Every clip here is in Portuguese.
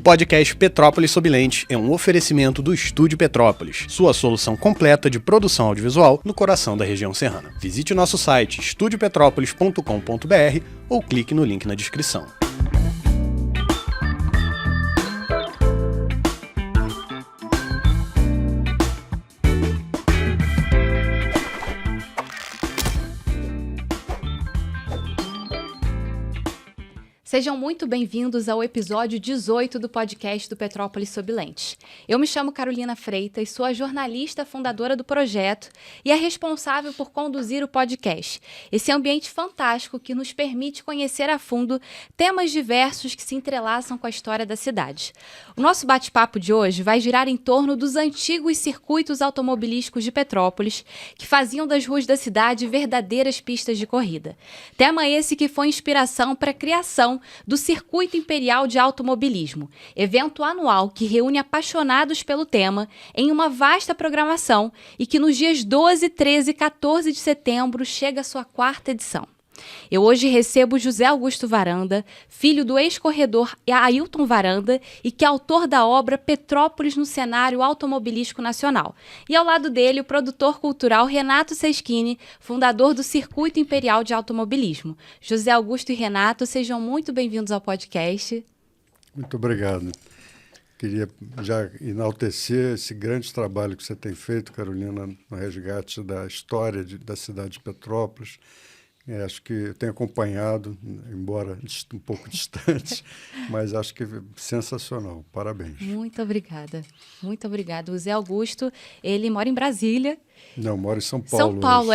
podcast Petrópolis Sob Lente é um oferecimento do Estúdio Petrópolis, sua solução completa de produção audiovisual no coração da região serrana. Visite o nosso site estudiopetropolis.com.br ou clique no link na descrição. Sejam muito bem-vindos ao episódio 18 do podcast do Petrópolis Sob Lente. Eu me chamo Carolina Freitas, sou a jornalista fundadora do projeto e a responsável por conduzir o podcast. Esse ambiente fantástico que nos permite conhecer a fundo temas diversos que se entrelaçam com a história da cidade. O nosso bate-papo de hoje vai girar em torno dos antigos circuitos automobilísticos de Petrópolis, que faziam das ruas da cidade verdadeiras pistas de corrida. Tema esse que foi inspiração para a criação do Circuito Imperial de Automobilismo, evento anual que reúne apaixonados pelo tema em uma vasta programação e que nos dias 12, 13 e 14 de setembro chega à sua 4ª edição. Eu hoje recebo José Augusto Varanda, filho do ex-corredor Ailton Varanda e que é autor da obra Petrópolis no Cenário Automobilístico Nacional. E ao lado dele, o produtor cultural Renato Seschini, fundador do Circuito Imperial de Automobilismo. José Augusto e Renato, sejam muito bem-vindos ao podcast. Muito obrigado. Queria já enaltecer esse grande trabalho que você tem feito, Carolina, no resgate da história da cidade de Petrópolis. Acho que eu tenho acompanhado, embora um pouco distante, mas acho que é sensacional. Parabéns. Muito obrigada. Muito obrigada. O Zé Augusto, ele mora em Brasília. Não, mora em São Paulo. São Paulo,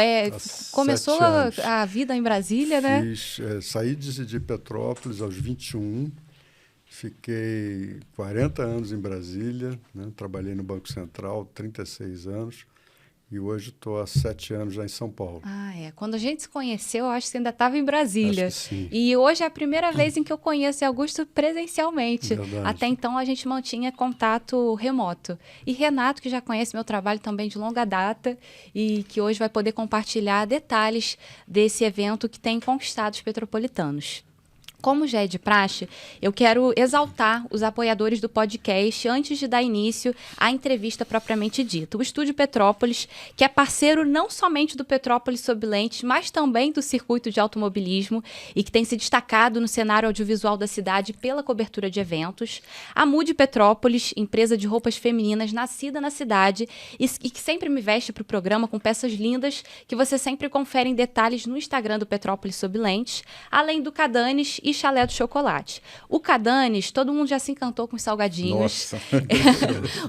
começou a vida em Brasília, né? Saí de Petrópolis aos 21, fiquei 40 anos em Brasília, né? Trabalhei no Banco Central, 36 anos. E hoje estou há 7 anos já em São Paulo. Quando a gente se conheceu, eu acho que você ainda estava em Brasília. Acho que sim. E hoje é a primeira vez em que eu conheço Augusto presencialmente. Verdade. Até então, a gente mantinha contato remoto. E Renato, que já conhece meu trabalho também de longa data e que hoje vai poder compartilhar detalhes desse evento que tem conquistado os petropolitanos. Como já é de praxe, eu quero exaltar os apoiadores do podcast antes de dar início à entrevista propriamente dita. O Estúdio Petrópolis, que é parceiro não somente do Petrópolis Sob Lente, mas também do circuito de automobilismo e que tem se destacado no cenário audiovisual da cidade pela cobertura de eventos. A Mude Petrópolis, empresa de roupas femininas nascida na cidade e que sempre me veste para o programa com peças lindas que você sempre confere em detalhes no Instagram do Petrópolis Sob Lente, além do Cadanes e Chalé do Chocolate. O Cadanes, todo mundo já se encantou com os salgadinhos. Nossa.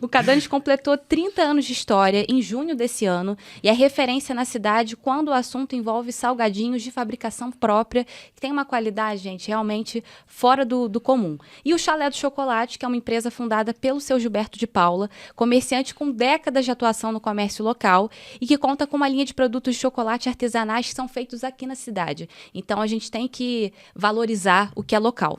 O Cadanes completou 30 anos de história em junho desse ano e é referência na cidade quando o assunto envolve salgadinhos de fabricação própria, que tem uma qualidade, gente, realmente fora do comum. E o Chalé do Chocolate, que é uma empresa fundada pelo seu Gilberto de Paula, comerciante com décadas de atuação no comércio local e que conta com uma linha de produtos de chocolate artesanais que são feitos aqui na cidade. Então, a gente tem que valorizar o que é local.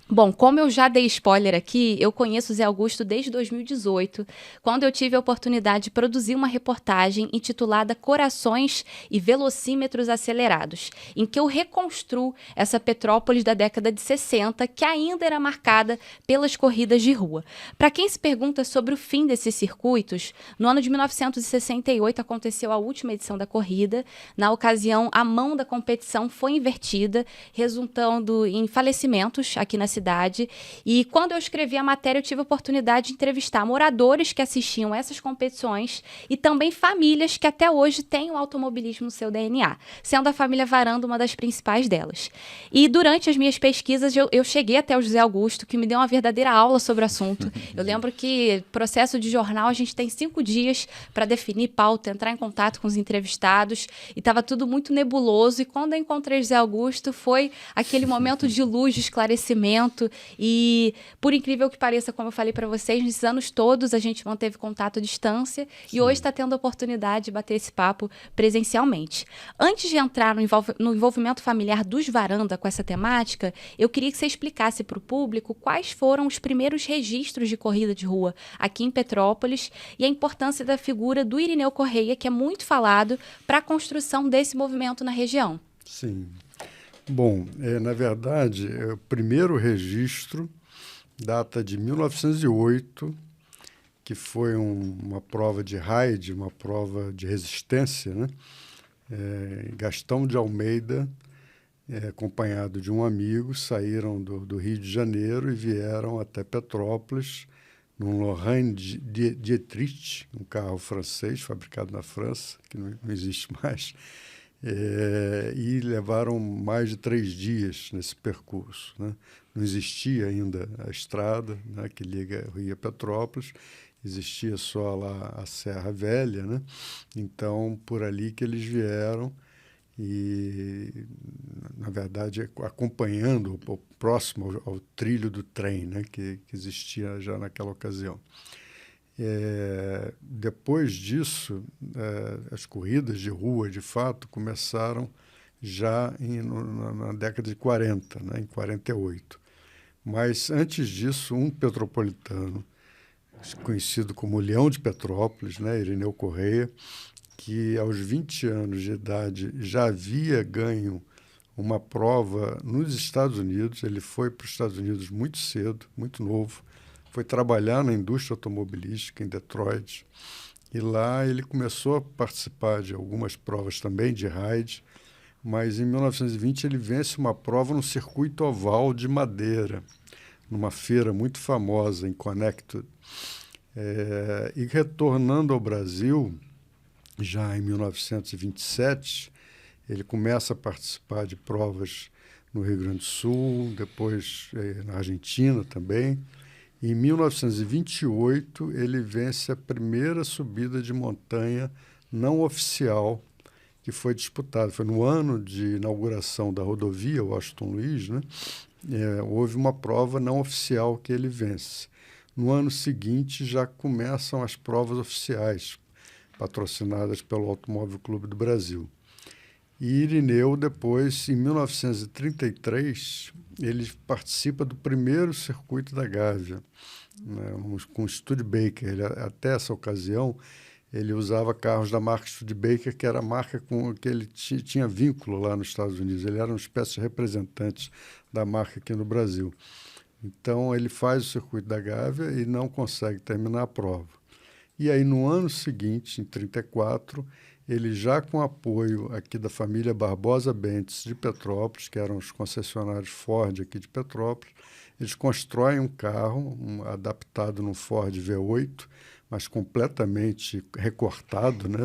Bom, como eu já dei spoiler aqui, eu conheço o Zé Augusto desde 2018, quando eu tive a oportunidade de produzir uma reportagem intitulada Corações e Velocímetros Acelerados, em que eu reconstruo essa Petrópolis da década de 60, que ainda era marcada pelas corridas de rua. Para quem se pergunta sobre o fim desses circuitos, no ano de 1968 aconteceu a última edição da corrida. Na ocasião, a mão da competição foi invertida, resultando em falecimentos aqui na cidade, e quando eu escrevi a matéria eu tive a oportunidade de entrevistar moradores que assistiam essas competições e também famílias que até hoje têm o automobilismo no seu DNA, sendo a família Varanda uma das principais delas. E durante as minhas pesquisas eu cheguei até o José Augusto, que me deu uma verdadeira aula sobre o assunto. Eu lembro que processo de jornal a gente tem 5 dias para definir pauta, entrar em contato com os entrevistados e estava tudo muito nebuloso, e quando eu encontrei o José Augusto foi aquele momento de luz, de esclarecimento. E, por incrível que pareça, como eu falei para vocês, nesses anos todos a gente manteve contato à distância. Sim. E hoje está tendo a oportunidade de bater esse papo presencialmente. Antes de entrar no envolvimento familiar dos Varanda com essa temática, eu queria que você explicasse para o público quais foram os primeiros registros de corrida de rua aqui em Petrópolis e a importância da figura do Irineu Correia, que é muito falado para a construção desse movimento na região. Sim. Bom, na verdade, o primeiro registro data de 1908, que foi uma prova de raid, uma prova de resistência, né? Gastão de Almeida, acompanhado de um amigo, saíram do Rio de Janeiro e vieram até Petrópolis, num Lorraine Dietrich, um carro francês, fabricado na França, que não existe mais, e levaram mais de 3 dias nesse percurso, né? Não existia ainda a estrada, né, que liga o Rio a Petrópolis, existia só lá a Serra Velha, né? Então, por ali que eles vieram e, na verdade, acompanhando o próximo ao trilho do trem, né, que existia já naquela ocasião. Depois disso, as corridas de rua, de fato, começaram já na década de 40, né, em 48. Mas, antes disso, um petropolitano, conhecido como Leão de Petrópolis, né, Irineu Correia, que aos 20 anos de idade já havia ganho uma prova nos Estados Unidos. Ele foi para os Estados Unidos muito cedo, muito novo, foi trabalhar na indústria automobilística em Detroit, e lá ele começou a participar de algumas provas também de raid, mas em 1920 ele vence uma prova no circuito oval de Madeira, numa feira muito famosa em Connecticut. E retornando ao Brasil, já em 1927, ele começa a participar de provas no Rio Grande do Sul, depois na Argentina também. Em 1928, ele vence a primeira subida de montanha não oficial que foi disputada. Foi no ano de inauguração da rodovia Washington Luiz, né? Houve uma prova não oficial que ele vence. No ano seguinte, já começam as provas oficiais, patrocinadas pelo Automóvel Clube do Brasil. E Irineu, depois, em 1933, ele participa do primeiro circuito da Gávea, né, com o Studebaker. Ele, até essa ocasião, ele usava carros da marca Studebaker, que era a marca com que ele tinha vínculo lá nos Estados Unidos. Ele era uma espécie de representante da marca aqui no Brasil. Então, ele faz o circuito da Gávea e não consegue terminar a prova. E aí, no ano seguinte, em 1934, ele já com apoio aqui da família Barbosa Bentes de Petrópolis, que eram os concessionários Ford aqui de Petrópolis, eles constroem um carro adaptado num Ford V8, mas completamente recortado, né?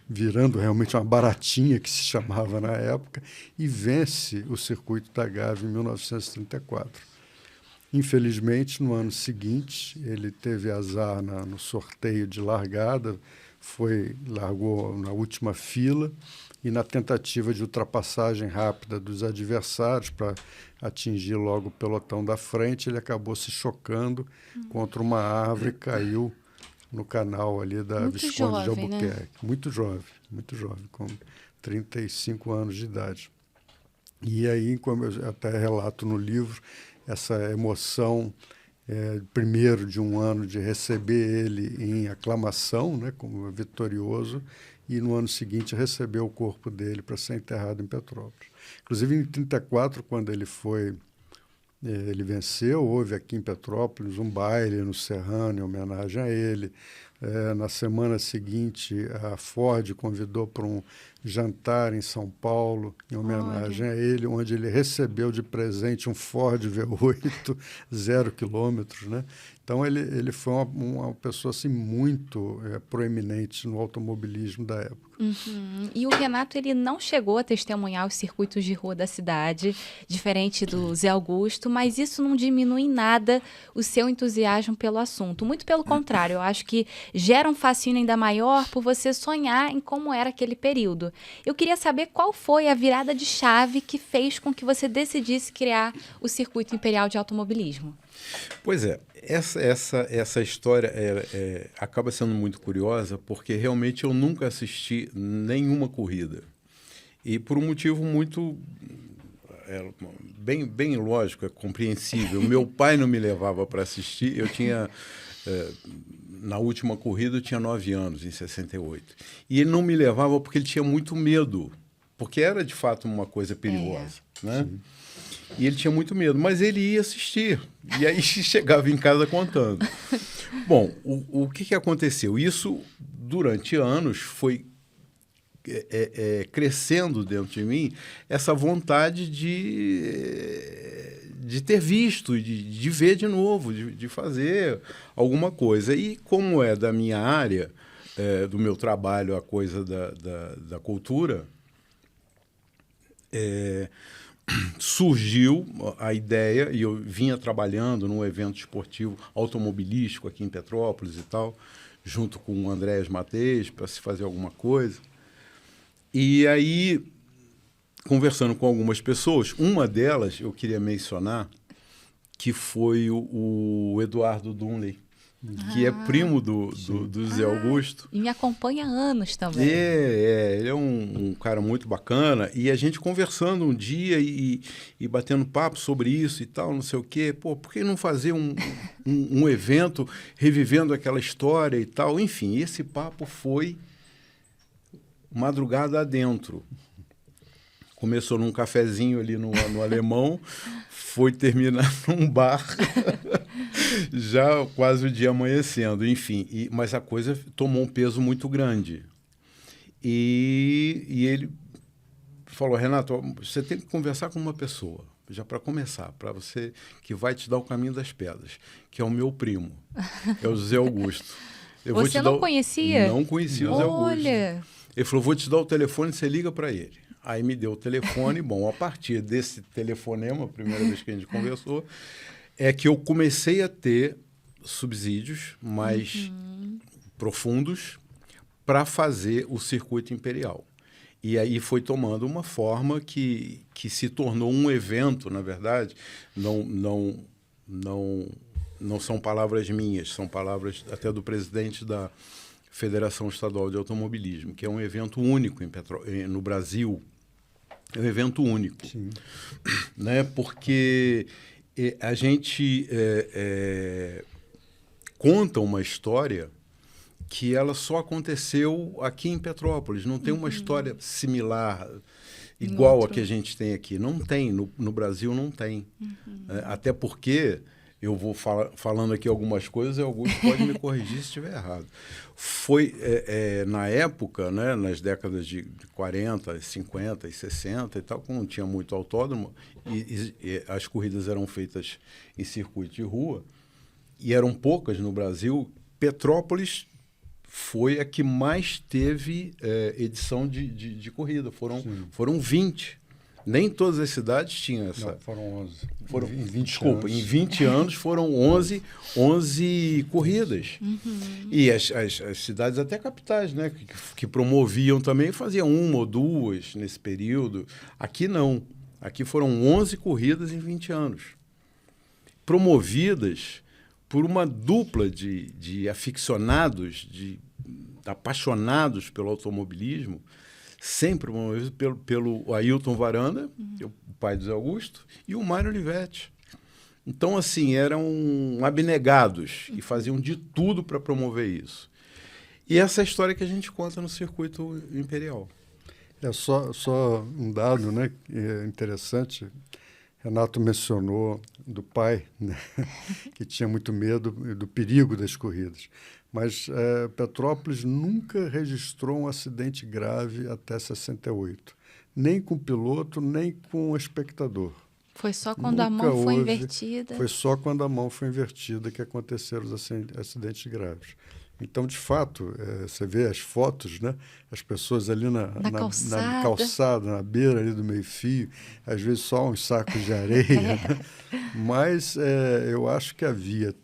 Virando realmente uma baratinha, que se chamava na época, e vence o circuito da Gávea em 1934. Infelizmente, no ano seguinte, ele teve azar no sorteio de largada, largou na última fila, e na tentativa de ultrapassagem rápida dos adversários para atingir logo o pelotão da frente, ele acabou se chocando contra uma árvore e caiu no canal ali da Visconde de Albuquerque. Né? Muito jovem, com 35 anos de idade. E aí, como eu até relato no livro, essa emoção, primeiro de um ano de receber ele em aclamação, né, como vitorioso, e no ano seguinte receber o corpo dele para ser enterrado em Petrópolis. Inclusive, em 1934, quando ele venceu, houve aqui em Petrópolis um baile no Serrano em homenagem a ele. Na semana seguinte, a Ford convidou para um jantar em São Paulo, em homenagem a ele, onde ele recebeu de presente um Ford V8, 0 quilômetros, né? Então, ele foi uma pessoa assim, muito proeminente no automobilismo da época. Uhum. E o Renato, ele não chegou a testemunhar os circuitos de rua da cidade, diferente do Zé Augusto, mas isso não diminui em nada o seu entusiasmo pelo assunto. Muito pelo contrário, eu acho que gera um fascínio ainda maior por você sonhar em como era aquele período. Eu queria saber qual foi a virada de chave que fez com que você decidisse criar o Circuito Imperial de Automobilismo. Pois é, essa história acaba sendo muito curiosa, porque realmente eu nunca assisti nenhuma corrida. E por um motivo muito bem lógico, compreensível. Meu pai não me levava para assistir, eu tinha... na última corrida eu tinha 9 anos, em 68. E ele não me levava porque ele tinha muito medo, porque era de fato uma coisa perigosa, né? E ele tinha muito medo, mas ele ia assistir. E aí chegava em casa contando. Bom, o que aconteceu? Isso, durante anos, foi crescendo dentro de mim essa vontade de ter visto, de ver de novo, de fazer alguma coisa. E como é da minha área, do meu trabalho, a coisa da cultura, surgiu a ideia, e eu vinha trabalhando num evento esportivo automobilístico aqui em Petrópolis e tal, junto com o Andrés Mateus, para se fazer alguma coisa. E aí, conversando com algumas pessoas, uma delas eu queria mencionar, que foi o Eduardo Dunley, que é primo do Zé Augusto. E me acompanha há anos também. Ele é um cara muito bacana. E a gente conversando um dia e batendo papo sobre isso e tal, não sei o quê. Pô, por que não fazer um evento revivendo aquela história e tal? Enfim, esse papo foi madrugada adentro. Começou num cafezinho ali no Alemão, foi terminar num bar, já quase o dia amanhecendo, enfim. Mas a coisa tomou um peso muito grande. E ele falou, Renato, você tem que conversar com uma pessoa, já para começar, para você, que vai te dar o caminho das pedras, que é o meu primo, é o Zé Augusto. Você não conhecia? Não conhecia o Zé Augusto. Olha! Ele falou, vou te dar o telefone, você liga para ele. Aí me deu o telefone. Bom, a partir desse telefonema, a primeira vez que a gente conversou, é que eu comecei a ter subsídios mais profundos para fazer o circuito imperial. E aí foi tomando uma forma que se tornou um evento, na verdade. Não são palavras minhas, são palavras até do presidente da Federação Estadual de Automobilismo, que é um evento único no Brasil. É um evento único. Sim. Né? Porque a gente conta uma história que ela só aconteceu aqui em Petrópolis. Não tem uma história similar, igual a que a gente tem aqui. Não tem. No Brasil não tem. Até porque... Eu vou falando aqui algumas coisas e Augusto pode me corrigir se estiver errado. Foi, na época, né, nas décadas de 40, 50 e 60 e tal, quando não tinha muito autódromo, e as corridas eram feitas em circuito de rua, e eram poucas no Brasil, Petrópolis foi a que mais teve edição de corrida. Foram 20. Nem todas as cidades tinham essa... Não, foram 11. Em 20 anos foram 11 corridas. E as cidades até capitais, né, que promoviam também, faziam uma ou duas nesse período. Aqui não. Aqui foram 11 corridas em 20 anos. Promovidas por uma dupla de aficionados, de apaixonados pelo automobilismo, sempre promovido pelo Ailton Varanda, o pai do Zé Augusto, e o Mário Olivetti. Então, assim, eram abnegados e faziam de tudo para promover isso. E essa é a história que a gente conta no circuito imperial. Só um dado, né, interessante. Renato mencionou do pai, né, que tinha muito medo do perigo das corridas. Mas Petrópolis nunca registrou um acidente grave até 68. Nem com o piloto, nem com o espectador. Foi só quando a mão foi invertida? Foi só quando a mão foi invertida que aconteceram os acidentes graves. Então, de fato, você vê as fotos, né? As pessoas ali na calçada, na beira ali do meio-fio, às vezes só uns sacos de areia. Né? Mas eu acho que havia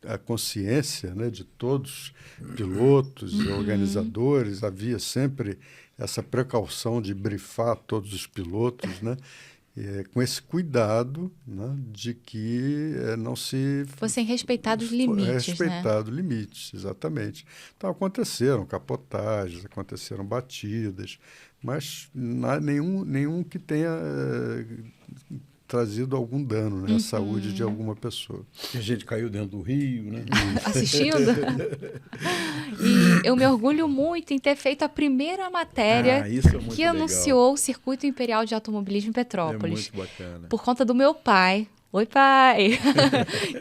a consciência, né, de todos, pilotos e organizadores, havia sempre essa precaução de brifar todos os pilotos, né, com esse cuidado, né, de que não se... Fossem respeitados limites, respeitados limites, exatamente. Então, aconteceram capotagens, aconteceram batidas, mas nenhum que tenha... trazido algum dano, né, à saúde de alguma pessoa. A gente caiu dentro do rio, né? Assistindo. eu me orgulho muito em ter feito a primeira matéria Isso é muito que legal. anunciou o Circuito Imperial de Automobilismo em Petrópolis. É muito bacana. Por conta do meu pai. Oi, pai!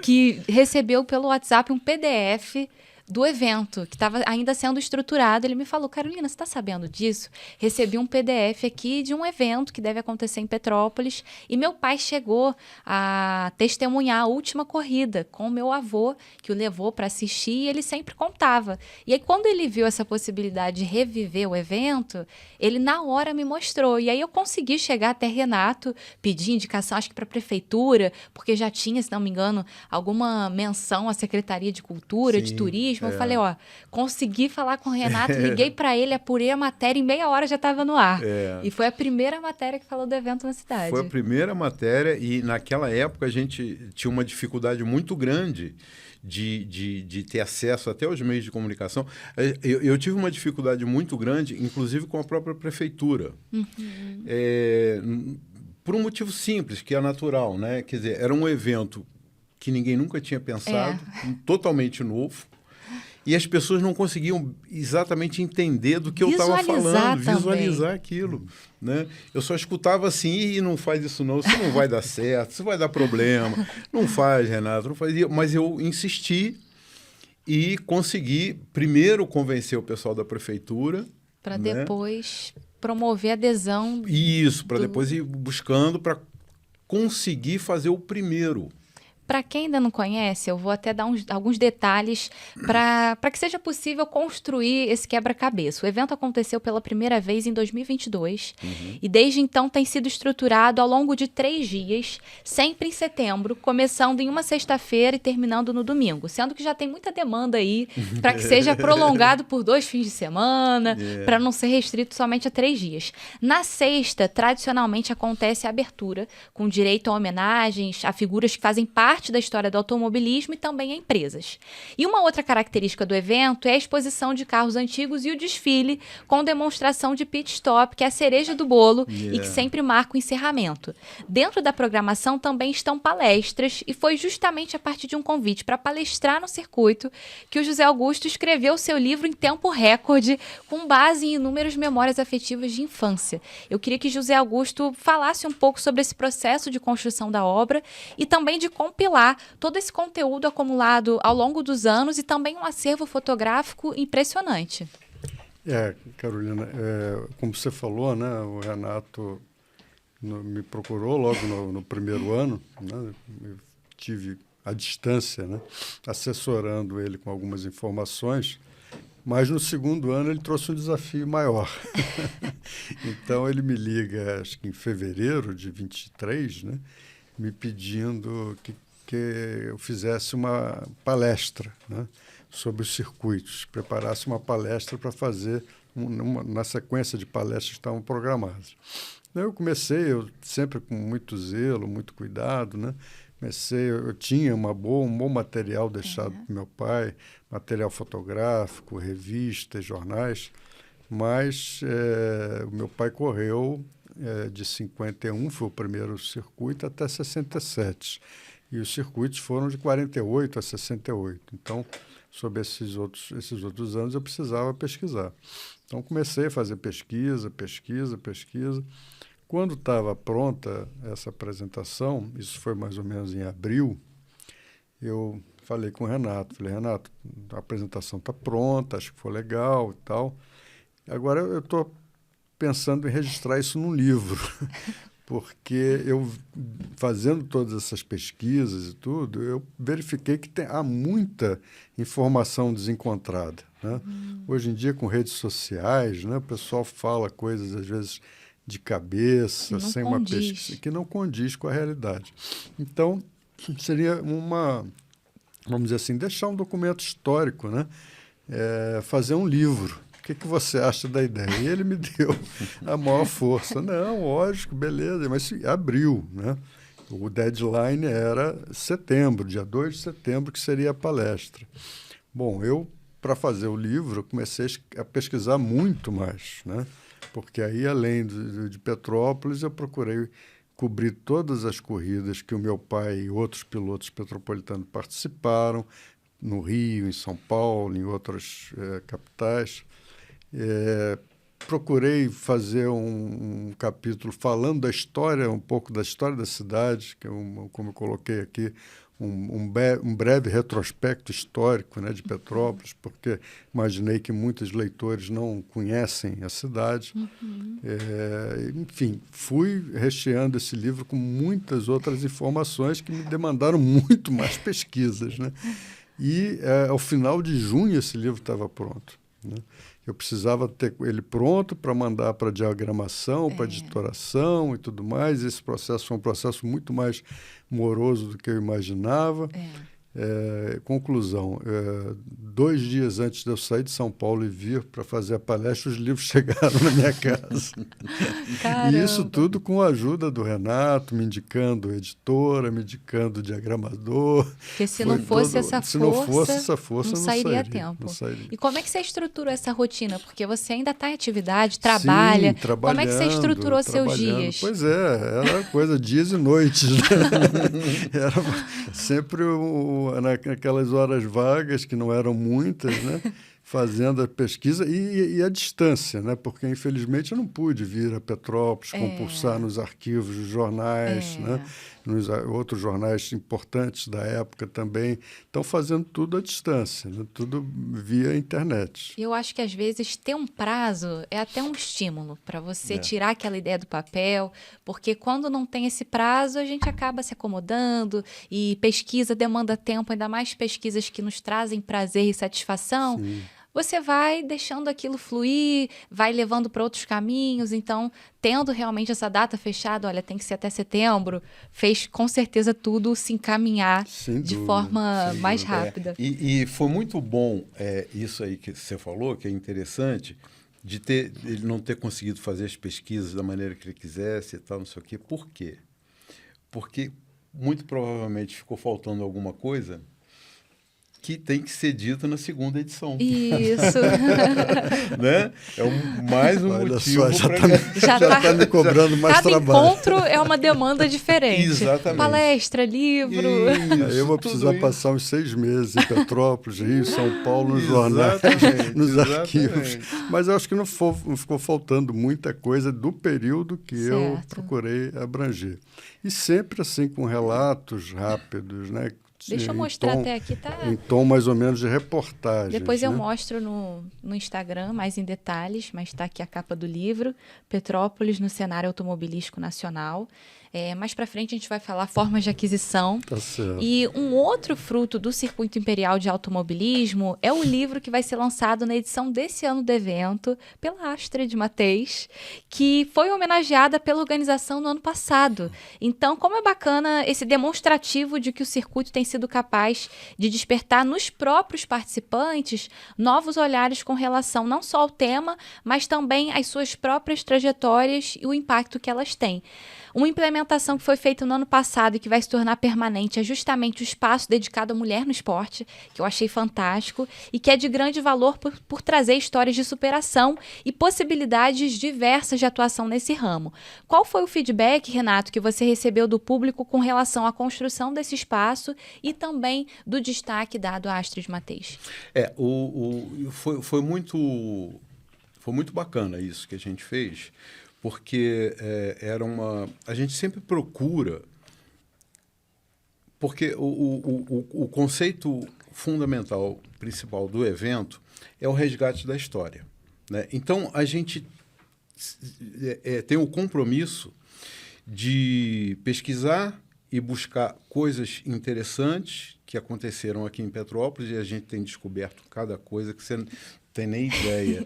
Que recebeu pelo WhatsApp um PDF do evento, que estava ainda sendo estruturado. Ele me falou, Carolina, você está sabendo disso? Recebi um PDF aqui de um evento que deve acontecer em Petrópolis, e meu pai chegou a testemunhar a última corrida com o meu avô, que o levou para assistir, e ele sempre contava. E aí, quando ele viu essa possibilidade de reviver o evento, ele na hora me mostrou. E aí eu consegui chegar até Renato, pedir indicação, acho que para a prefeitura, porque já tinha, se não me engano, alguma menção à Secretaria de Cultura, Sim, de Turismo. Eu falei, consegui falar com o Renato, liguei para ele, apurei a matéria, em meia hora já estava no ar. E foi a primeira matéria que falou do evento na cidade. Foi a primeira matéria e naquela época a gente tinha uma dificuldade muito grande de ter acesso até aos meios de comunicação. Eu tive uma dificuldade muito grande, inclusive com a própria prefeitura. Por um motivo simples, que é natural, né? Quer dizer, era um evento que ninguém nunca tinha pensado, totalmente novo. E as pessoas não conseguiam exatamente entender do que eu estava falando, visualizar aquilo. Né? Eu só escutava assim, e não faz isso não, isso não vai dar certo, isso vai dar problema. Não faz, Renato, não faz. Mas eu insisti e consegui, primeiro, convencer o pessoal da prefeitura. Para depois promover a adesão. Isso, para depois ir buscando para conseguir fazer o primeiro. Para quem ainda não conhece, eu vou até dar alguns detalhes para que seja possível construir esse quebra-cabeça. O evento aconteceu pela primeira vez em 2022 e desde então tem sido estruturado ao longo de 3 dias, sempre em setembro, começando em uma sexta-feira e terminando no domingo, sendo que já tem muita demanda aí para que seja prolongado por 2 fins de semana, para não ser restrito somente a 3 dias. Na sexta, tradicionalmente acontece a abertura, com direito a homenagens a figuras que fazem parte da história do automobilismo e também a empresas. E uma outra característica do evento é a exposição de carros antigos e o desfile com demonstração de pit stop, que é a cereja do bolo e que sempre marca o encerramento. Dentro da programação também estão palestras e foi justamente a partir de um convite para palestrar no circuito que o José Augusto escreveu seu livro em tempo recorde com base em inúmeras memórias afetivas de infância. Eu queria que José Augusto falasse um pouco sobre esse processo de construção da obra e também de compilar todo esse conteúdo acumulado ao longo dos anos e também um acervo fotográfico impressionante. Carolina, como você falou, né, o Renato me procurou logo no primeiro ano, né, eu tive à distância, né, assessorando ele com algumas informações, mas no segundo ano ele trouxe um desafio maior. Então ele me liga, acho que em fevereiro de 23, né, me pedindo que eu fizesse uma palestra, né, sobre os circuitos, preparasse uma palestra para fazer na sequência de palestras que estavam programadas. Eu comecei, sempre com muito zelo, muito cuidado, né? Eu tinha um bom material deixado para meu pai, material fotográfico, revistas, jornais, mas o meu pai correu de 51, foi o primeiro circuito, até 67. E os circuitos foram de 48 a 68. Então, sobre esses outros anos, eu precisava pesquisar. Então, comecei a fazer pesquisa. Quando estava pronta essa apresentação, isso foi mais ou menos em abril, eu falei com o Renato. Falei, Renato, a apresentação está pronta, acho que foi legal e tal. Agora eu estou pensando em registrar isso num livro. Porque eu, fazendo todas essas pesquisas e tudo, eu verifiquei que há muita informação desencontrada. Né? Hoje em dia, com redes sociais, né, o pessoal fala coisas, às vezes, de cabeça, sem uma pesquisa, que não condiz com a realidade. Então, seria vamos dizer assim, deixar um documento histórico, né? Fazer um livro. O que você acha da ideia? E ele me deu a maior força. Não, lógico, beleza, mas abril, né? O deadline era setembro, dia 2 de setembro, que seria a palestra. Bom, para fazer o livro, comecei a pesquisar muito mais, né? Porque aí, além de Petrópolis, eu procurei cobrir todas as corridas que o meu pai e outros pilotos petropolitanos participaram, no Rio, em São Paulo, em outras capitais. Procurei fazer um capítulo falando da história, um pouco da história da cidade, que como eu coloquei aqui, um breve retrospecto histórico, né, de Petrópolis, porque imaginei que muitos leitores não conhecem a cidade. Enfim, fui recheando esse livro com muitas outras informações que me demandaram muito mais pesquisas, né? E, ao final de junho, esse livro estava pronto, né? Eu precisava ter ele pronto para mandar para diagramação, para editoração e tudo mais. Esse processo foi um processo muito mais moroso do que eu imaginava. Conclusão, 2 dias antes de eu sair de São Paulo e vir para fazer a palestra, os livros chegaram na minha casa. E isso tudo com a ajuda do Renato, me indicando editora, me indicando diagramador. Porque se não fosse essa força, não sairia a tempo. Não sairia. E como é que você estruturou essa rotina? Porque você ainda está em atividade, trabalha. Sim, como é que você estruturou seus dias? Pois era coisa dias e noites. Né? Era sempre naquelas horas vagas, que não eram muitas, né? Fazendo a pesquisa e a distância, né? Porque, infelizmente, eu não pude vir a Petrópolis, compulsar nos arquivos dos jornais, né? Nos outros jornais importantes da época também. Estão fazendo tudo à distância, né? Tudo via internet. Eu acho que, às vezes, ter um prazo é até um estímulo para você tirar aquela ideia do papel, porque quando não tem esse prazo, a gente acaba se acomodando e pesquisa demanda tempo, ainda mais pesquisas que nos trazem prazer e satisfação. Sim. Você vai deixando aquilo fluir, vai levando para outros caminhos. Então, tendo realmente essa data fechada, olha, tem que ser até setembro, fez com certeza tudo se encaminhar de forma mais rápida. E foi muito bom isso aí que você falou, que é interessante, de ele não ter conseguido fazer as pesquisas da maneira que ele quisesse e tal, não sei o quê. Por quê? Porque muito provavelmente ficou faltando alguma coisa que tem que ser dito na segunda edição. Isso. Né? Mais um Olha motivo só, para... Já está me cobrando mais Cada trabalho. encontro é uma demanda diferente. Exatamente. Palestra, livro. Aí eu vou precisar passar uns 6 meses em Petrópolis, Rio, São Paulo, nos jornais, nos arquivos. Mas eu acho que não ficou faltando muita coisa do período que eu procurei abranger. E sempre assim, com relatos rápidos, né? Deixa eu mostrar até aqui, tá? Em tom mais ou menos de reportagem. Depois eu mostro no Instagram, mais em detalhes, mas está aqui a capa do livro, Petrópolis no cenário automobilístico nacional. Mais para frente a gente vai falar formas de aquisição. Tá certo. E um outro fruto do Circuito Imperial de Automobilismo é o livro que vai ser lançado na edição desse ano do evento pela Astrid Matheus, que foi homenageada pela organização no ano passado. Então, como é bacana esse demonstrativo de que o circuito tem sido capaz de despertar nos próprios participantes novos olhares com relação não só ao tema, mas também às suas próprias trajetórias e o impacto que elas têm. Uma implementação que foi feita no ano passado e que vai se tornar permanente é justamente o espaço dedicado à mulher no esporte, que eu achei fantástico e que é de grande valor por trazer histórias de superação e possibilidades diversas de atuação nesse ramo. Qual foi o feedback, Renato, que você recebeu do público com relação à construção desse espaço e também do destaque dado à Astrid Matheus? Foi muito bacana isso que a gente fez, porque a gente sempre procura, porque o conceito fundamental, principal do evento é o resgate da história, né? Então, a gente tem o compromisso de pesquisar e buscar coisas interessantes que aconteceram aqui em Petrópolis, e a gente tem descoberto cada coisa que você não tem nem ideia.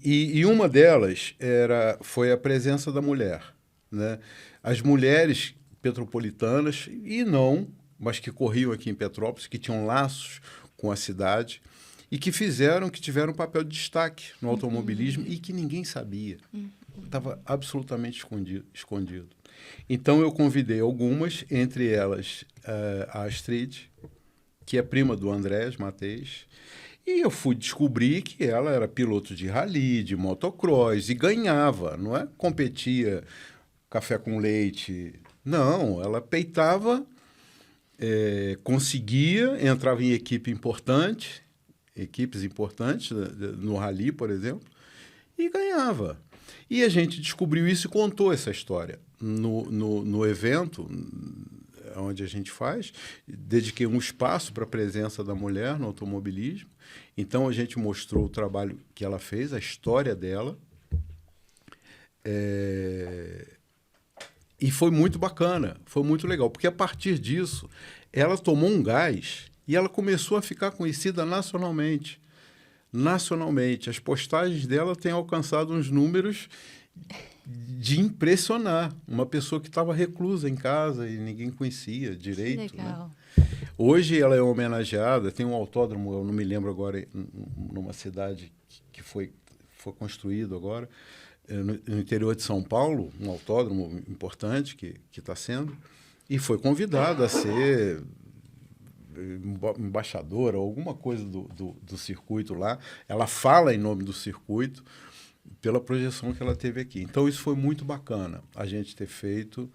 E uma delas foi a presença da mulher, né? As mulheres petropolitanas, mas que corriam aqui em Petrópolis, que tinham laços com a cidade e que tiveram um papel de destaque no automobilismo e que ninguém sabia. Estava absolutamente escondido. Então, eu convidei algumas, entre elas a Astrid, que é prima do Andrés Matheus, e eu fui descobrir que ela era piloto de rally, de motocross, e ganhava, não é? Competia café com leite. Não, ela peitava conseguia, entrava em equipes importantes no rally, por exemplo, e ganhava. E a gente descobriu isso e contou essa história no evento onde a gente faz. Dediquei um espaço para a presença da mulher no automobilismo. Então, a gente mostrou o trabalho que ela fez, a história dela. E foi muito bacana, foi muito legal, porque a partir disso, ela tomou um gás e ela começou a ficar conhecida nacionalmente. As postagens dela têm alcançado uns números de impressionar. Uma pessoa que estava reclusa em casa e ninguém conhecia direito. Legal. Né? Hoje ela é homenageada, tem um autódromo, eu não me lembro agora, numa cidade que foi construído agora, no interior de São Paulo, um autódromo importante que está sendo, e foi convidada a ser embaixadora, alguma coisa do circuito lá. Ela fala em nome do circuito pela projeção que ela teve aqui. Então, isso foi muito bacana, a gente ter feito.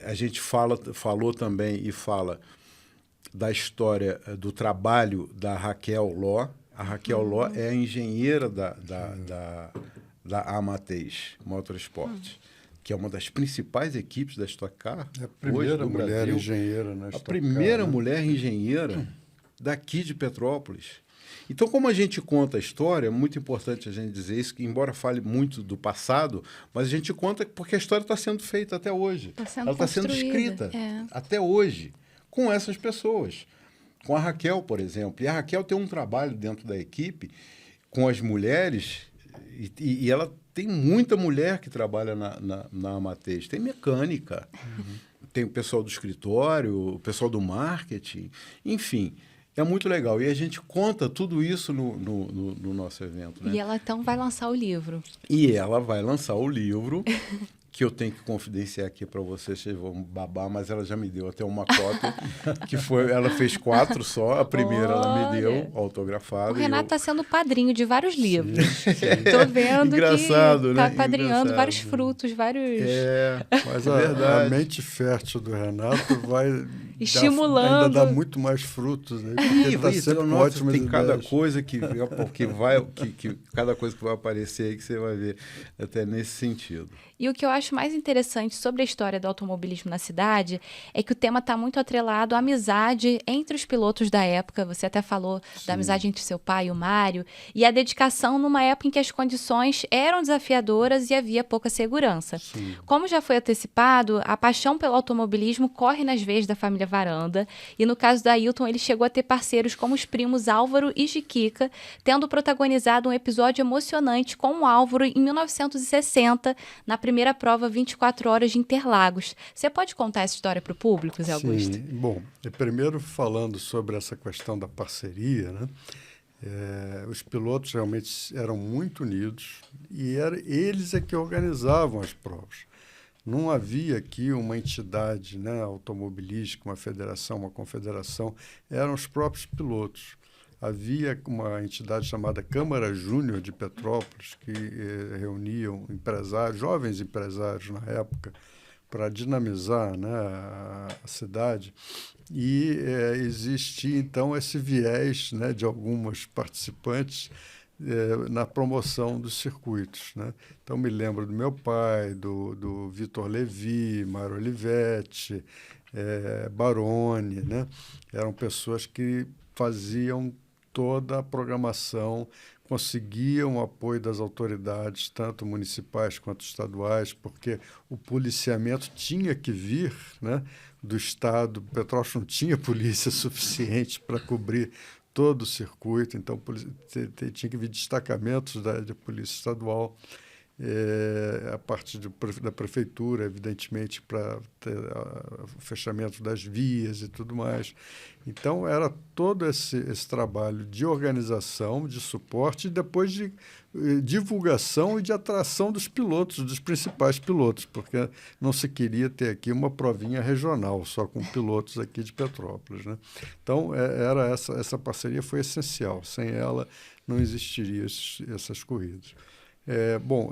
A gente falou também e fala da história do trabalho da Raquel Ló. A Raquel Ló é a engenheira da Amateis Motorsport, que é uma das principais equipes da Stock Car. É a primeira hoje, mulher Brasil, engenheira na Stock Car. A primeira mulher engenheira daqui de Petrópolis. Então, como a gente conta a história, é muito importante a gente dizer isso, que embora fale muito do passado, mas a gente conta porque a história está sendo feita até hoje. Ela está sendo escrita até hoje, com essas pessoas. Com a Raquel, por exemplo. E a Raquel tem um trabalho dentro da equipe com as mulheres, e ela tem muita mulher que trabalha na Amateis. Tem mecânica, tem o pessoal do escritório, o pessoal do marketing, enfim, é muito legal. E a gente conta tudo isso no nosso evento. Né? E ela então vai lançar o livro. E ela vai lançar o livro, que eu tenho que confidenciar aqui para vocês vão babar, mas ela já me deu até uma cópia, que foi, ela fez 4 só, a primeira ela me deu, autografada. O Renato está sendo padrinho de vários livros. Estou vendo engraçado, que está né? padrinhando vários frutos, vários... Mas a mente fértil do Renato vai... estimulando. Ainda dá muito mais frutos, né? Porque ele está sempre com ótimas tem ideias. cada coisa que cada coisa que vai aparecer aí que você vai ver até nesse sentido. E o que eu acho mais interessante sobre a história do automobilismo na cidade é que o tema está muito atrelado à amizade entre os pilotos da época. Você até falou da amizade entre seu pai e o Mário. E a dedicação numa época em que as condições eram desafiadoras e havia pouca segurança. Sim. Como já foi antecipado, a paixão pelo automobilismo corre nas veias da família Varanda. E no caso da Ailton, ele chegou a ter parceiros como os primos Álvaro e Jiquica, tendo protagonizado um episódio emocionante com o Álvaro em 1960, na primeira prova 24 horas de Interlagos. Você pode contar essa história para o público, Zé Augusto? Sim, bom, primeiro falando sobre essa questão da parceria, né? Os pilotos realmente eram muito unidos e eles é que organizavam as provas. Não havia aqui uma entidade, né, automobilística, uma federação, uma confederação, eram os próprios pilotos. Havia uma entidade chamada Câmara Júnior de Petrópolis, que reuniam empresários, jovens empresários na época, para dinamizar, né, a cidade. E existia, então, esse viés, né, de algumas participantes na promoção dos circuitos, né? Então, me lembro do meu pai, do Vitor Levi, Mário Olivetti, Baroni, né? Eram pessoas que faziam toda a programação, conseguiam o apoio das autoridades, tanto municipais quanto estaduais, porque o policiamento tinha que vir, né, do Estado. Petrópolis não tinha polícia suficiente para cobrir todo o circuito, então tinha que vir destacamentos da polícia estadual, a partir da prefeitura, evidentemente, para ter o fechamento das vias e tudo mais. Então, era todo esse trabalho de organização, de suporte, e depois de divulgação e de atração dos pilotos, dos principais pilotos, porque não se queria ter aqui uma provinha regional, só com pilotos aqui de Petrópolis, né? Então, essa parceria foi essencial. Sem ela, não existiriam essas corridas. Bom,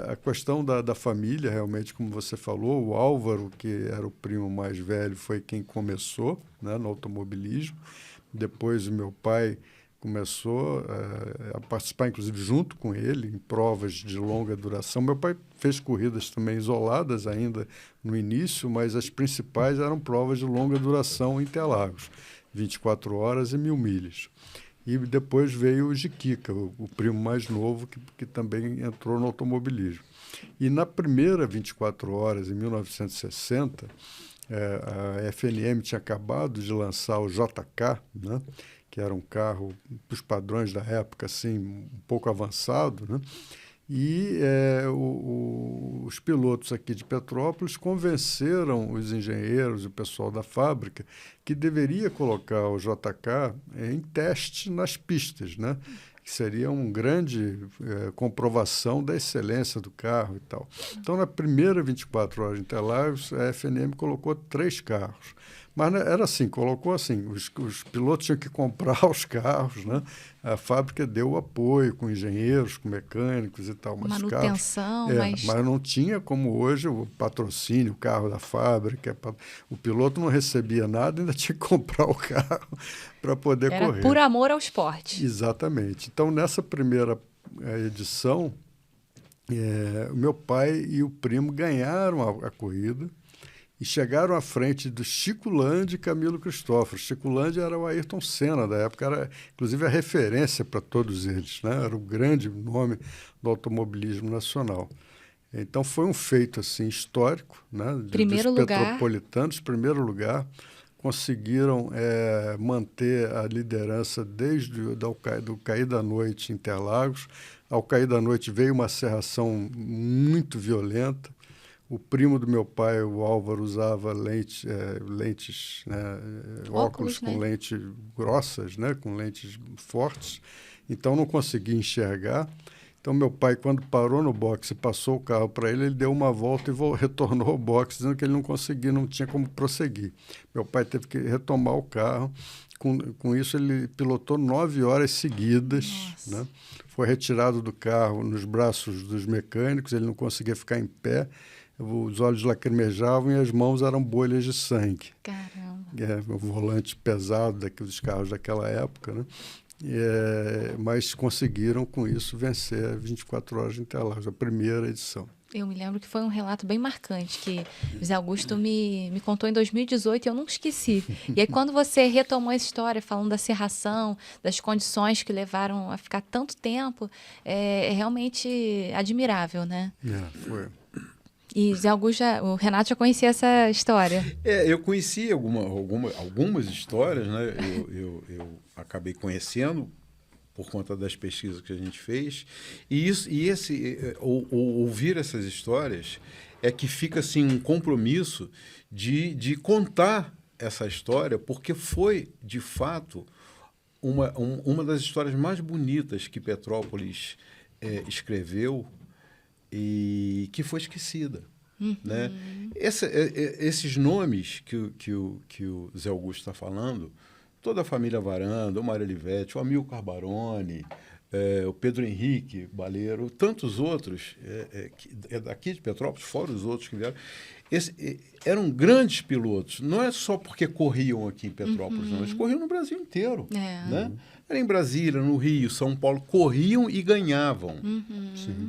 a questão da família, realmente, como você falou, o Álvaro, que era o primo mais velho, foi quem começou, né, no automobilismo. Depois o meu pai começou a participar, inclusive, junto com ele, em provas de longa duração. Meu pai fez corridas também isoladas ainda no início, mas as principais eram provas de longa duração em Interlagos, 24 horas e 1.000 milhas. E depois veio o Jiquica, o primo mais novo, que também entrou no automobilismo. E na primeira 24 horas, em 1960, a FNM tinha acabado de lançar o JK, né? Que era um carro, dos padrões da época, assim, um pouco avançado, né? E os pilotos aqui de Petrópolis convenceram os engenheiros e o pessoal da fábrica que deveria colocar o JK em teste nas pistas, né? Que seria uma grande comprovação da excelência do carro e tal. Então, na primeira 24 horas de Interlagos, a FNM colocou 3 carros. Mas era assim, colocou assim, os pilotos tinham que comprar os carros, né? A fábrica deu o apoio com engenheiros, com mecânicos e tal. Mas manutenção, mas não tinha como hoje o patrocínio, o carro da fábrica. O piloto não recebia nada, ainda tinha que comprar o carro para poder correr. Era por amor ao esporte. Exatamente. Então, nessa primeira edição, o meu pai e o primo ganharam a corrida, e chegaram à frente do Chico Lande e Camilo Cristóforo. Chico Lande era o Ayrton Senna da época, era inclusive a referência para todos eles, né? Era o grande nome do automobilismo nacional. Então foi um feito assim histórico, né? Primeiro dos lugar. petropolitanos, primeiro lugar, conseguiram manter a liderança desde do cair da noite em Interlagos. Ao cair da noite veio uma cerração muito violenta. O primo do meu pai, o Álvaro, usava lentes, né, óculos com lentes grossas, né, com lentes fortes, então não conseguia enxergar. Então, meu pai, quando parou no boxe e passou o carro para ele, ele deu uma volta e retornou ao boxe, dizendo que ele não conseguia, não tinha como prosseguir. Meu pai teve que retomar o carro. Com isso, ele pilotou 9 horas seguidas, né? Foi retirado do carro nos braços dos mecânicos, ele não conseguia ficar em pé. Os olhos lacrimejavam e as mãos eram bolhas de sangue. Caramba! O volante pesado dos carros daquela época, né? Mas conseguiram, com isso, vencer 24 horas de Interlagos, a primeira edição. Eu me lembro que foi um relato bem marcante, que o Zé Augusto me contou em 2018 e eu nunca esqueci. E aí, quando você retomou essa história, falando da serração, das condições que levaram a ficar tanto tempo, é realmente admirável, né? Foi. E Zé Augusto, o Renato já conhecia essa história. Eu conheci algumas histórias, né? Eu acabei conhecendo por conta das pesquisas que a gente fez. Ouvir essas histórias é que fica assim um compromisso de contar essa história, porque foi, de fato, uma das histórias mais bonitas que Petrópolis escreveu e que foi esquecida. Né? Esses nomes que o Zé Augusto está falando, toda a família Varanda, o Mário Olivetti, o Amilcar Baroni, o Pedro Henrique Baleiro, tantos outros daqui de Petrópolis, fora os outros que vieram, eram grandes pilotos. Não é só porque corriam aqui em Petrópolis, não, eles corriam no Brasil inteiro. Né? Era em Brasília, no Rio, São Paulo, corriam e ganhavam.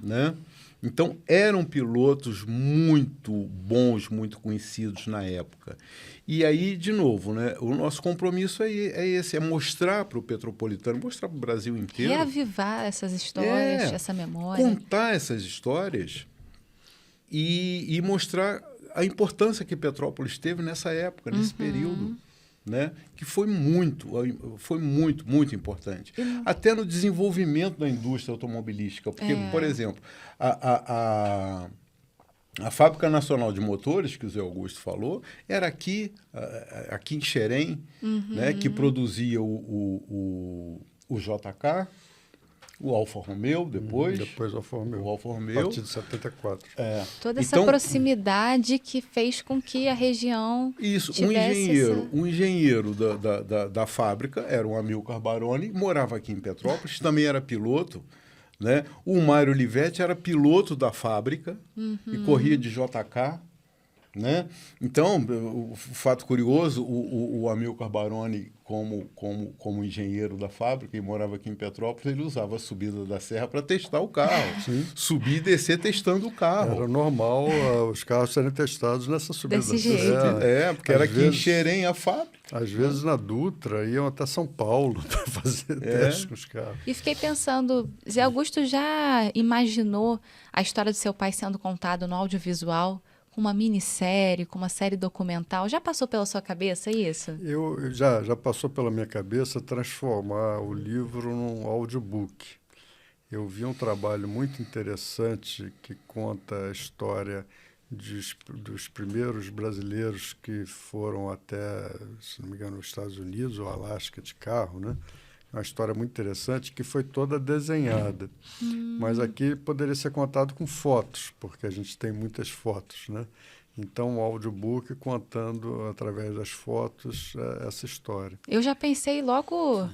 Né? Então, eram pilotos muito bons, muito conhecidos na época. E aí, de novo, né, o nosso compromisso é esse, é mostrar para o petropolitano, mostrar para o Brasil inteiro. Reavivar essas histórias, essa memória. Contar essas histórias e mostrar a importância que Petrópolis teve nessa época, nesse período. Né? Que foi muito, muito importante. Até no desenvolvimento da indústria automobilística. Porque, por exemplo, a Fábrica Nacional de Motores, que o Zé Augusto falou, era aqui em Xerém, né? Que produzia o JK, o Alfa Romeo, depois o Alfa Romeo. O Alfa Romeo. A partir de 74. Toda essa proximidade que fez com que a região um engenheiro da fábrica era um Amilcar Baroni, morava aqui em Petrópolis, também era piloto né? O Mário Olivetti era piloto da fábrica e corria de JK, né? Então, o fato curioso, o Amilcar Baroni, como engenheiro da fábrica e morava aqui em Petrópolis, ele usava a subida da serra para testar o carro. Subir e descer testando o carro. Era normal os carros serem testados nessa subida Desse da jeito. serra. Porque era aqui em Xerém a fábrica. Às vezes na Dutra iam até São Paulo para fazer teste com os carros. E fiquei pensando, Zé Augusto já imaginou a história do seu pai sendo contada no audiovisual, com uma minissérie, com uma série documental? Já passou pela sua cabeça isso? Já passou pela minha cabeça transformar o livro num audiobook. Eu vi um trabalho muito interessante que conta a história dos primeiros brasileiros que foram até, se não me engano, os Estados Unidos ou Alasca de carro, né? Uma história muito interessante que foi toda desenhada. Mas aqui poderia ser contado com fotos, porque a gente tem muitas fotos, né? Então, o audiobook contando, através das fotos, essa história. Eu já pensei logo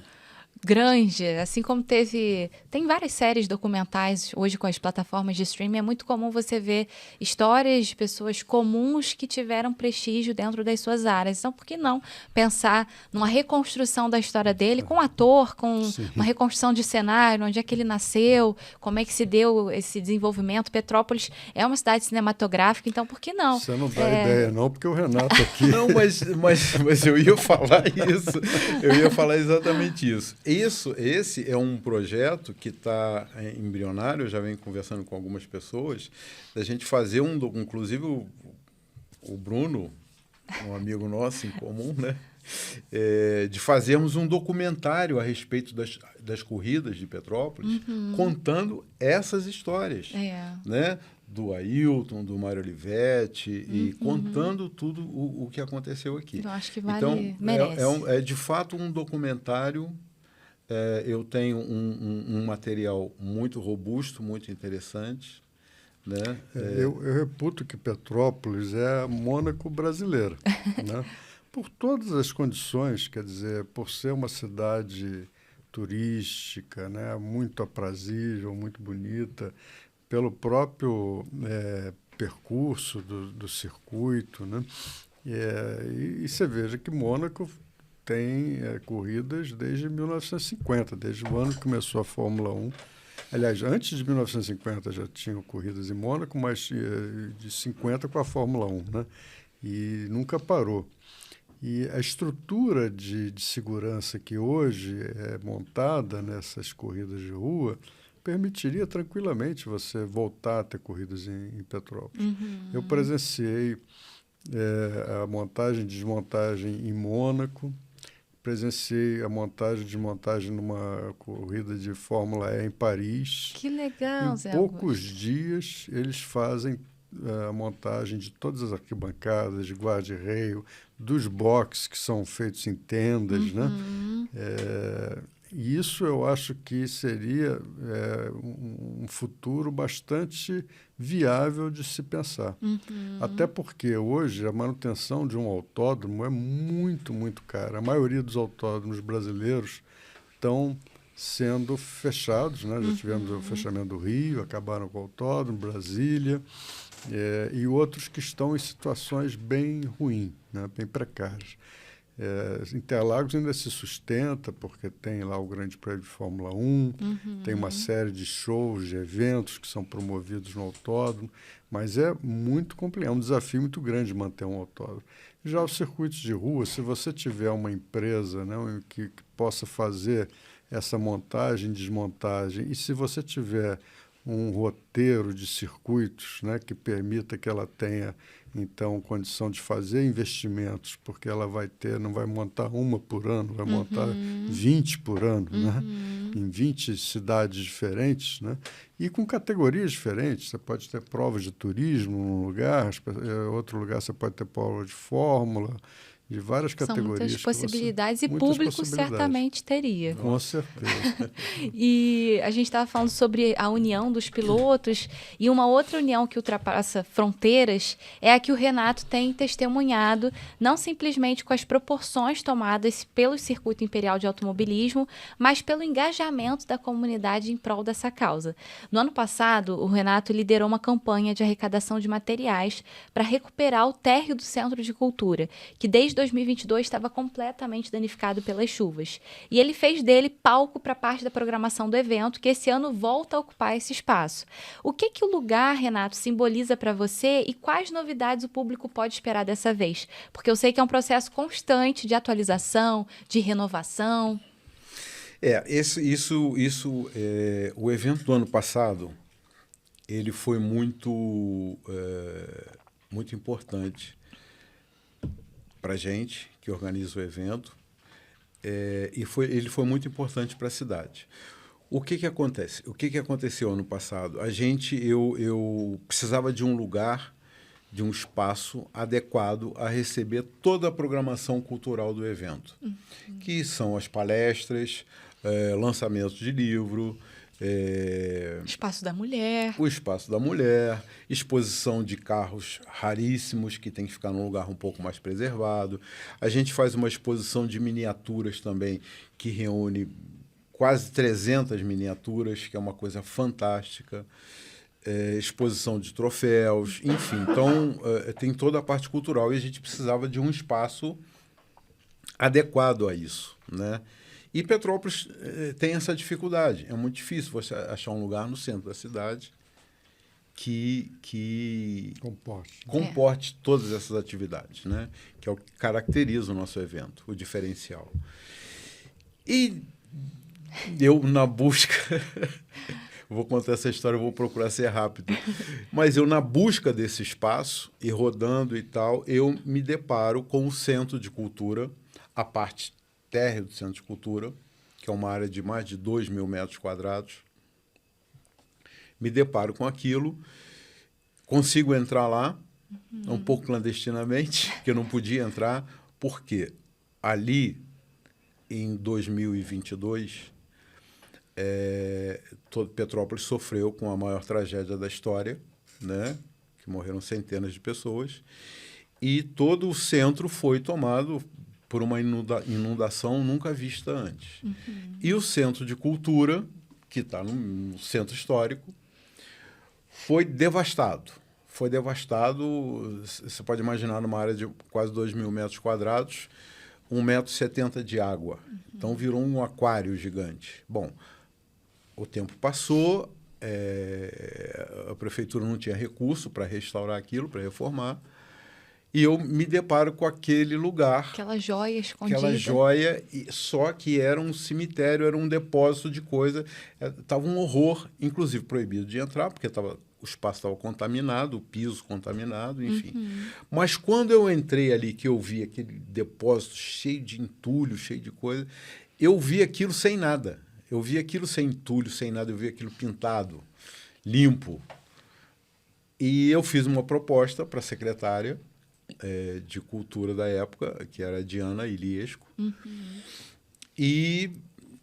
grande, assim como tem várias séries documentais hoje com as plataformas de streaming, é muito comum você ver histórias de pessoas comuns que tiveram prestígio dentro das suas áreas. Então, por que não pensar numa reconstrução da história dele com um ator, com uma reconstrução de cenário, onde é que ele nasceu, como é que se deu esse desenvolvimento? Petrópolis é uma cidade cinematográfica, então por que não? Você não dá ideia não, porque o Renato aqui... Não, mas eu ia falar isso, eu ia falar exatamente isso. Esse é um projeto que está embrionário, eu já venho conversando com algumas pessoas, da gente fazer inclusive o Bruno, um amigo nosso em comum, né? De fazermos um documentário a respeito das corridas de Petrópolis, contando essas histórias, né? Do Ailton, do Mário Olivetti, e contando tudo o que aconteceu aqui. Eu acho que merece. merece. É de fato um documentário. Eu tenho um material muito robusto, muito interessante, né? Eu reputo que Petrópolis é a Mônaco brasileira, né? Por todas as condições, quer dizer, por ser uma cidade turística, né? Muito aprazível, muito bonita, pelo próprio percurso do circuito, né? E você veja que Mônaco tem corridas desde 1950, desde o ano que começou a Fórmula 1. Aliás, antes de 1950 já tinham corridas em Mônaco, mas de 50 com a Fórmula 1, né? E nunca parou. E a estrutura de segurança que hoje é montada nessas corridas de rua permitiria tranquilamente você voltar a ter corridas em Petrópolis. Eu presenciei a montagem e desmontagem em Mônaco, presenciei a montagem e desmontagem numa corrida de Fórmula E em Paris. Que legal, Zé Em poucos dias, eles fazem a montagem de todas as arquibancadas, de guarda-reio, dos boxes que são feitos em tendas, né? E isso eu acho que seria um futuro bastante viável de se pensar. Até porque hoje a manutenção de um autódromo é muito, muito cara. A maioria dos autódromos brasileiros estão sendo fechados, né? Já tivemos o fechamento do Rio, acabaram com o autódromo, Brasília, e outros que estão em situações bem ruins, né? Bem precárias. Interlagos ainda se sustenta, porque tem lá o Grande Prêmio de Fórmula 1, tem uma série de shows, de eventos que são promovidos no autódromo, mas é muito complicado, é um desafio muito grande manter um autódromo. Já os circuitos de rua, se você tiver uma empresa, né, que possa fazer essa montagem, desmontagem, e se você tiver um roteiro de circuitos, né, que permita que ela tenha, então, condição de fazer investimentos, porque ela não vai montar uma por ano, vai montar 20 por ano, né, em 20 cidades diferentes, né, e com categorias diferentes. Você pode ter provas de turismo num lugar, outro lugar você pode ter prova de fórmula, de várias São categorias. muitas possibilidades e muitas público possibilidades. certamente teria. Com certeza. E a gente estava falando sobre a união dos pilotos e uma outra união que ultrapassa fronteiras é a que o Renato tem testemunhado, não simplesmente com as proporções tomadas pelo Circuito Imperial de Automobilismo, mas pelo engajamento da comunidade em prol dessa causa. No ano passado, o Renato liderou uma campanha de arrecadação de materiais para recuperar o térreo do Centro de Cultura, que desde 2022 estava completamente danificado pelas chuvas. E ele fez dele palco para parte da programação do evento, que esse ano volta a ocupar esse espaço. O que o lugar, Renato, simboliza para você e quais novidades o público pode esperar dessa vez? Porque eu sei que é um processo constante de atualização, de renovação. O evento do ano passado, ele foi muito importante para a gente, que organiza o evento, ele foi muito importante para a cidade. O que acontece? O que aconteceu ano passado? Eu precisava de um lugar, de um espaço adequado a receber toda a programação cultural do evento, que são as palestras, lançamentos de livro, Espaço da Mulher. o Espaço da Mulher, exposição de carros raríssimos que tem que ficar num lugar um pouco mais preservado. A gente faz uma exposição de miniaturas também que reúne quase 300 miniaturas, que é uma coisa fantástica. Exposição de troféus, enfim. Então, tem toda a parte cultural e a gente precisava de um espaço adequado a isso, né? E Petrópolis tem essa dificuldade. É muito difícil você achar um lugar no centro da cidade que comporte todas essas atividades, né? Que é o que caracteriza o nosso evento, o diferencial. E eu, na busca... Vou contar essa história, vou procurar ser rápido. Mas eu, na busca desse espaço, e rodando e tal, eu me deparo com o Centro de Cultura, a parte térreo do Centro de Cultura, que é uma área de mais de 2.000 metros quadrados. Me deparo com aquilo, consigo entrar lá, um pouco clandestinamente, porque eu não podia entrar, porque ali, em 2022, Petrópolis sofreu com a maior tragédia da história, né? Que morreram centenas de pessoas, e todo o centro foi tomado por uma inundação nunca vista antes. E o Centro de Cultura, que está no centro histórico, foi devastado. Foi devastado, você pode imaginar, numa área de quase 2.000 metros quadrados, 1,70 m de água. Então, virou um aquário gigante. Bom, o tempo passou, a prefeitura não tinha recurso para restaurar aquilo, para reformar, e eu me deparo com aquele lugar. Aquela joia escondida. Aquela joia, só que era um cemitério, era um depósito de coisa. Estava um horror, inclusive proibido de entrar, porque o espaço estava contaminado, o piso contaminado, enfim. Mas quando eu entrei ali, que eu vi aquele depósito cheio de entulho, cheio de coisa, eu vi aquilo sem nada. Eu vi aquilo sem entulho, sem nada, eu vi aquilo pintado, limpo. E eu fiz uma proposta para a secretária de Cultura da época, que era a Diana Iliesco. E,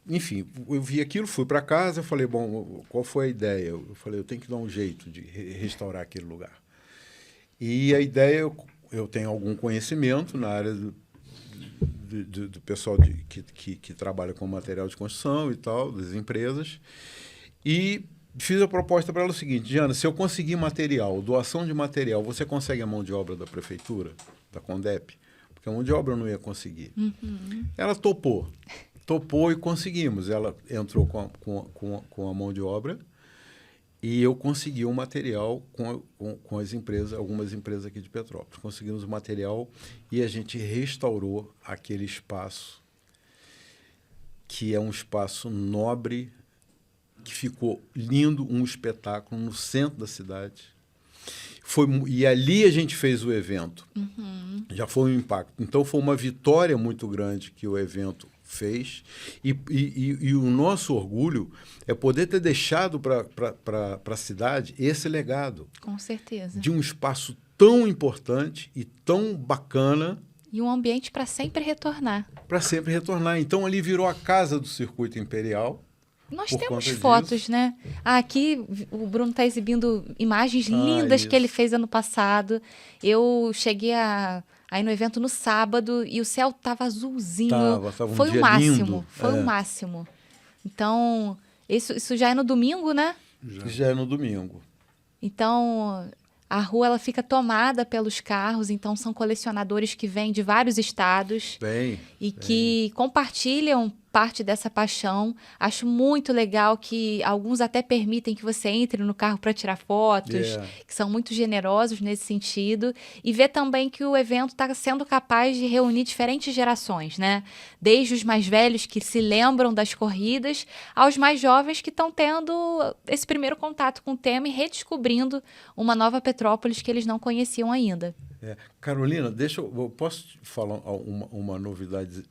enfim, eu vi aquilo, fui para casa, falei, bom, qual foi a ideia? Eu falei, eu tenho que dar um jeito de restaurar aquele lugar. E a ideia, eu tenho algum conhecimento na área do pessoal que trabalha com material de construção e tal, das empresas, e fiz a proposta para ela o seguinte: Diana, se eu conseguir material, doação de material, você consegue a mão de obra da prefeitura, da Condep? Porque a mão de obra eu não ia conseguir. Ela topou e conseguimos. Ela entrou com a mão de obra e eu consegui o material com as empresas, algumas empresas aqui de Petrópolis. Conseguimos o material e a gente restaurou aquele espaço, que é um espaço nobre, que ficou lindo, um espetáculo no centro da cidade. E ali a gente fez o evento. Já foi um impacto. Então, foi uma vitória muito grande que o evento fez. E o nosso orgulho é poder ter deixado para a cidade esse legado. Com certeza. De um espaço tão importante e tão bacana E um ambiente para sempre retornar. Para sempre retornar. Então ali virou a casa do Circuito Imperial. Nós Por temos conta fotos, disso. né? Aqui o Bruno está exibindo imagens lindas que ele fez ano passado. Eu cheguei aí no evento no sábado e o céu estava azulzinho. Tava um foi dia o máximo. lindo. Foi o máximo. Então, isso já é no domingo, né? Já é no domingo. Então, a rua ela fica tomada pelos carros, então são colecionadores que vêm de vários estados que compartilham parte dessa paixão. Acho muito legal que alguns até permitem que você entre no carro para tirar fotos, que são muito generosos nesse sentido. E ver também que o evento está sendo capaz de reunir diferentes gerações, né? Desde os mais velhos que se lembram das corridas, aos mais jovens que estão tendo esse primeiro contato com o tema e redescobrindo uma nova Petrópolis que eles não conheciam ainda. Carolina, eu posso te falar uma novidade?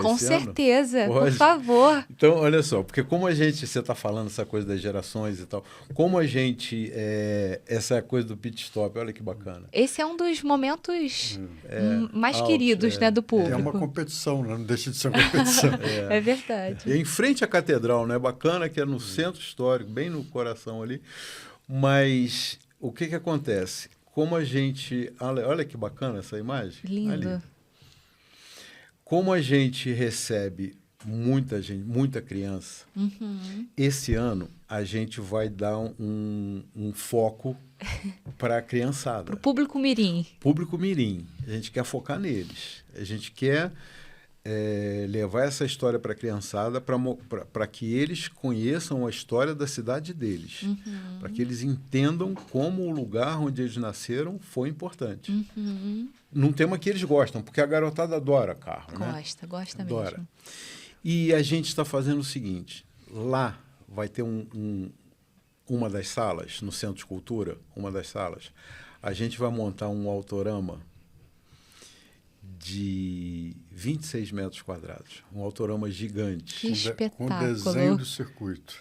Com certeza, por favor. Então, olha só, porque você está falando essa coisa das gerações e tal, como a gente, essa coisa do pit stop, olha que bacana. Esse é um dos momentos mais queridos, né, do público. É uma competição, né? Não deixa de ser uma competição. É verdade. E em frente à catedral, né? Bacana, que é no centro histórico, bem no coração ali. Mas o que acontece? Como a gente... Olha que bacana essa imagem. Lindo. Ali. Como a gente recebe muita criança, esse ano a gente vai dar um foco para a criançada. Para o público mirim. Público mirim. A gente quer focar neles. A gente quer levar essa história para a criançada para que eles conheçam a história da cidade deles. Para que eles entendam como o lugar onde eles nasceram foi importante. Num tema que eles gostam, porque a garotada adora carro, né? Gosta adora. mesmo. E a gente está fazendo o seguinte, lá vai ter uma das salas, no Centro de Cultura, uma das salas, a gente vai montar um autorama de 26 metros quadrados, um autorama gigante. Que espetáculo. Com desenho do circuito.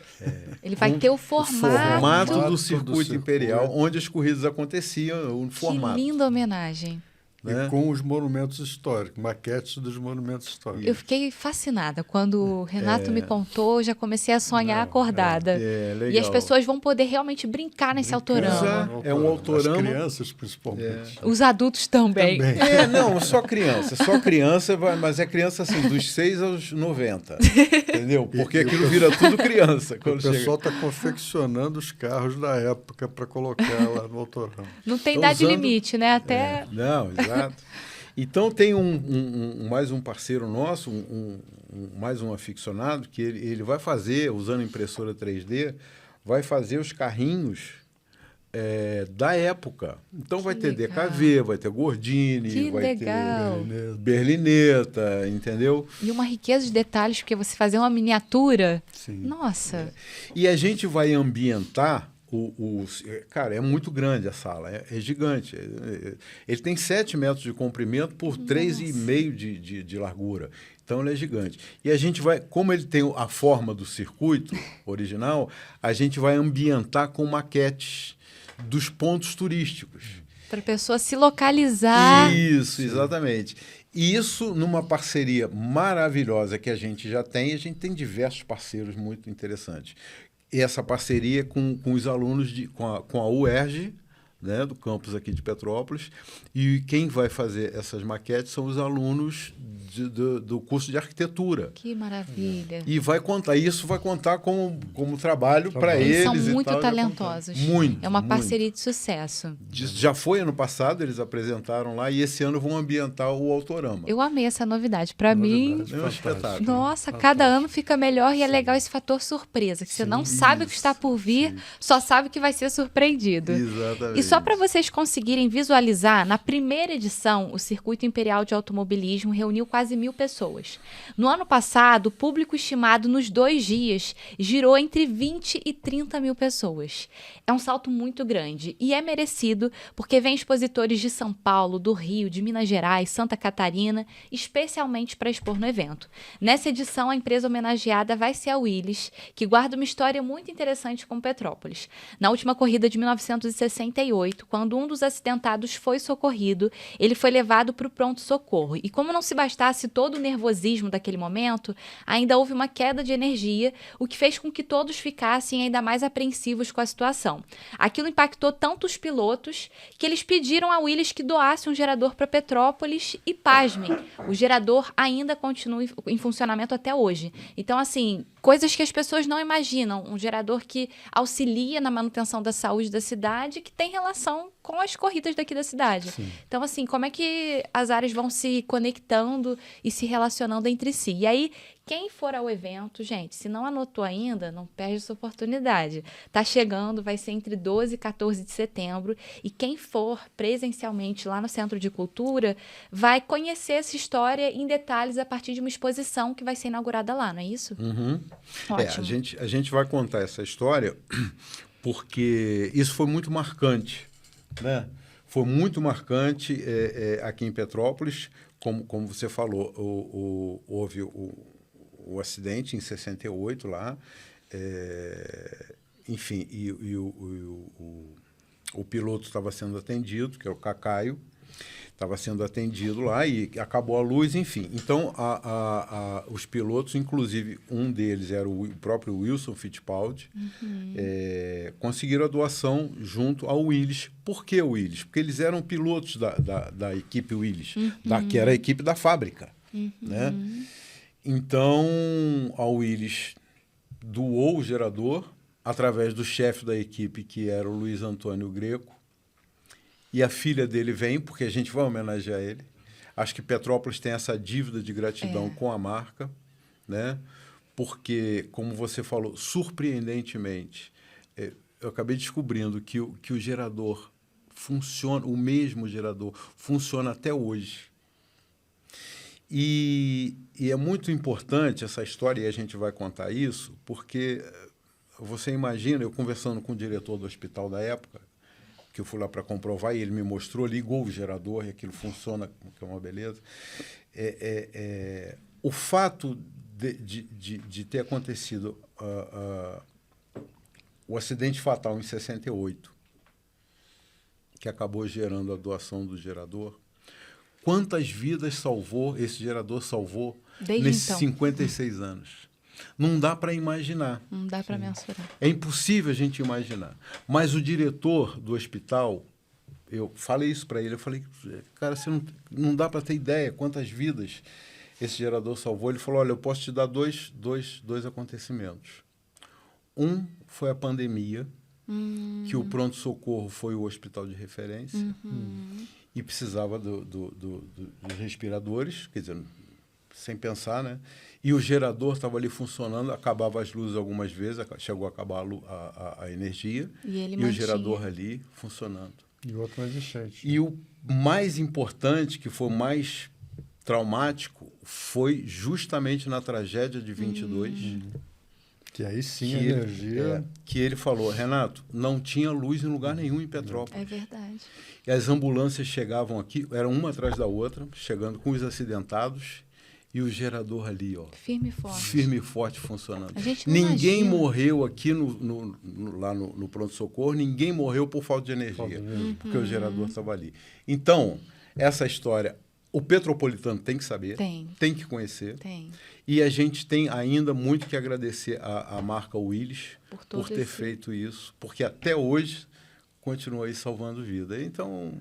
Ele vai ter o formato do Circuito Imperial, onde as corridas aconteciam, o formato. Que linda homenagem. E com os monumentos históricos, maquetes dos monumentos históricos. Eu fiquei fascinada. Quando o Renato me contou, eu já comecei a sonhar acordada. Legal. E as pessoas vão poder realmente brincar nesse autorama. É um autorama. As crianças, principalmente. Os adultos também. Não, só criança. Só criança, mas é criança assim, dos 6 aos 90. Entendeu? Porque aquilo vira tudo criança. O pessoal está confeccionando os carros da época para colocar lá no autorama. Não tem idade limite, né? Até... Não, exato. Então tem mais um parceiro nosso, mais um aficionado, que ele vai fazer, usando impressora 3D, vai fazer os carrinhos da época. Então vai ter DKV, vai ter Gordini, vai ter Berlinetta, entendeu? E uma riqueza de detalhes, porque você fazer uma miniatura... Sim. Nossa! E a gente vai ambientar cara, é muito grande a sala, é gigante. Ele tem 7 metros de comprimento por 3,5 de largura. Então, ele é gigante. E a gente vai, como ele tem a forma do circuito original, a gente vai ambientar com maquetes dos pontos turísticos. Para a pessoa se localizar. Isso, exatamente. E isso numa parceria maravilhosa que a gente já tem. A gente tem diversos parceiros muito interessantes. Essa parceria com os alunos, com a UERJ, né, do campus aqui de Petrópolis, e quem vai fazer essas maquetes são os alunos do curso de arquitetura. Que maravilha. E isso vai contar como trabalho para eles. São muito talentosos. Muito. É uma parceria de sucesso. Já foi ano passado, eles apresentaram lá, e esse ano vão ambientar o autorama. Eu amei essa novidade. Para mim, é um espetáculo. Nossa, cada ano fica melhor e é legal esse fator surpresa, que você não sabe o que está por vir, só sabe que vai ser surpreendido. Exatamente. E só para vocês conseguirem visualizar, na primeira edição, o Circuito Imperial de Automobilismo reuniu quase 1.000 pessoas. No ano passado, o público estimado nos 2 dias girou entre 20 e 30 mil pessoas. É um salto muito grande e é merecido porque vem expositores de São Paulo, do Rio, de Minas Gerais, Santa Catarina, especialmente para expor no evento. Nessa edição, a empresa homenageada vai ser a Willys, que guarda uma história muito interessante com Petrópolis. Na última corrida de 1968, 68, quando um dos acidentados foi socorrido, ele foi levado para o pronto-socorro. E como não se bastasse todo o nervosismo daquele momento, ainda houve uma queda de energia, o que fez com que todos ficassem ainda mais apreensivos com a situação. Aquilo impactou tanto os pilotos que eles pediram a Willis que doasse um gerador para Petrópolis e, pasmem, o gerador ainda continua em funcionamento até hoje. Então, assim, coisas que as pessoas não imaginam. Um gerador que auxilia na manutenção da saúde da cidade, que tem relação com as corridas daqui da cidade. Sim. Então, assim, como é que as áreas vão se conectando e se relacionando entre si? E aí, quem for ao evento, gente, se não anotou ainda, não perde essa oportunidade. Tá chegando, vai ser entre 12 e 14 de setembro. E quem for presencialmente lá no Centro de Cultura vai conhecer essa história em detalhes a partir de uma exposição que vai ser inaugurada lá, não é isso? Uhum. Ótimo. A gente vai contar essa história porque isso foi muito marcante, né? Foi muito marcante aqui em Petrópolis, como você falou, houve o acidente em 68 lá, enfim, e o piloto estava sendo atendido, que é o Cacaio, estava sendo atendido lá e acabou a luz, enfim. Então, os pilotos, inclusive um deles era o próprio Wilson Fittipaldi, conseguiram a doação junto ao Willis. Por que o Willis? Porque eles eram pilotos da equipe Willis, que era a equipe da fábrica. Né? Então, a Willis doou o gerador através do chefe da equipe, que era o Luiz Antônio Greco, e a filha dele vem, porque a gente vai homenagear ele. Acho que Petrópolis tem essa dívida de gratidão com a marca, né? Porque, como você falou, surpreendentemente, eu acabei descobrindo que o gerador funciona, o mesmo gerador, funciona até hoje. E é muito importante essa história, e a gente vai contar isso, porque você imagina, eu conversando com o diretor do hospital da época, que eu fui lá para comprovar, e ele me mostrou, ligou o gerador, e aquilo funciona, que é uma beleza. O fato de ter acontecido o acidente fatal em 68, que acabou gerando a doação do gerador, quantas vidas salvou, esse gerador salvou nesses então. 56 anos? Não dá para imaginar. Não dá para mensurar. É impossível a gente imaginar. Mas o diretor do hospital, eu falei isso para ele, eu falei, cara, você não dá para ter ideia quantas vidas esse gerador salvou. Ele falou, olha, eu posso te dar dois acontecimentos. Um foi a pandemia, que o pronto-socorro foi o hospital de referência, e precisava dos respiradores, quer dizer, sem pensar, né? E o gerador estava ali funcionando, acabava as luzes algumas vezes, chegou a acabar a energia, e o gerador ali funcionando. E o outro mais enchente. E o mais importante, que foi mais traumático, foi justamente na tragédia de 22, que aí sim a energia... que ele falou, Renato, não tinha luz em lugar nenhum em Petrópolis. É verdade. E as ambulâncias chegavam aqui, eram uma atrás da outra, chegando com os acidentados, e o gerador ali, ó, firme e forte. Firme e forte funcionando. A gente não ninguém imagina. morreu aqui lá no pronto-socorro, ninguém morreu por falta de energia, porque o gerador estava ali. Então, essa história, o petropolitano tem que saber, tem que conhecer. Tem. E a gente tem ainda muito que agradecer à marca Willis por ter feito isso, porque até hoje continua aí salvando vida. Então,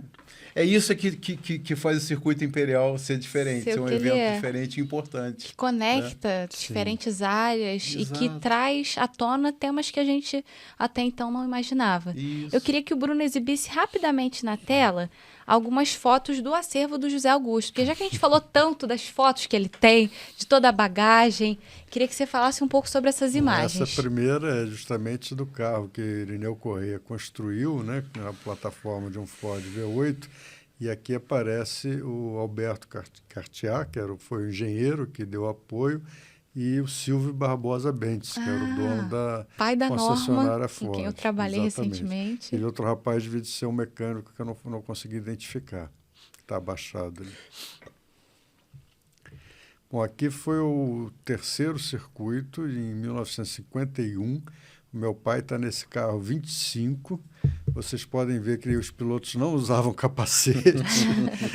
é isso que faz o Circuito Imperial ser diferente, ser um evento diferente e importante. Que conecta diferentes áreas. Exato. E que traz à tona temas que a gente até então não imaginava. Isso. Eu queria que o Bruno exibisse rapidamente na tela algumas fotos do acervo do José Augusto, porque já que a gente falou tanto das fotos que ele tem, de toda a bagagem, queria que você falasse um pouco sobre essas imagens. Essa primeira é justamente do carro que Irineu Corrêa construiu, né, na plataforma de um Ford V8, e aqui aparece o Alberto Cartier, foi o engenheiro que deu apoio, e o Silvio Barbosa Bentes, que era o dono da concessionária Ford. Com quem eu trabalhei recentemente. E outro rapaz devia ser um mecânico que eu não consegui identificar, que está abaixado ali. Bom, aqui foi o terceiro circuito, em 1951. O meu pai está nesse carro 25, vocês podem ver que os pilotos não usavam capacete.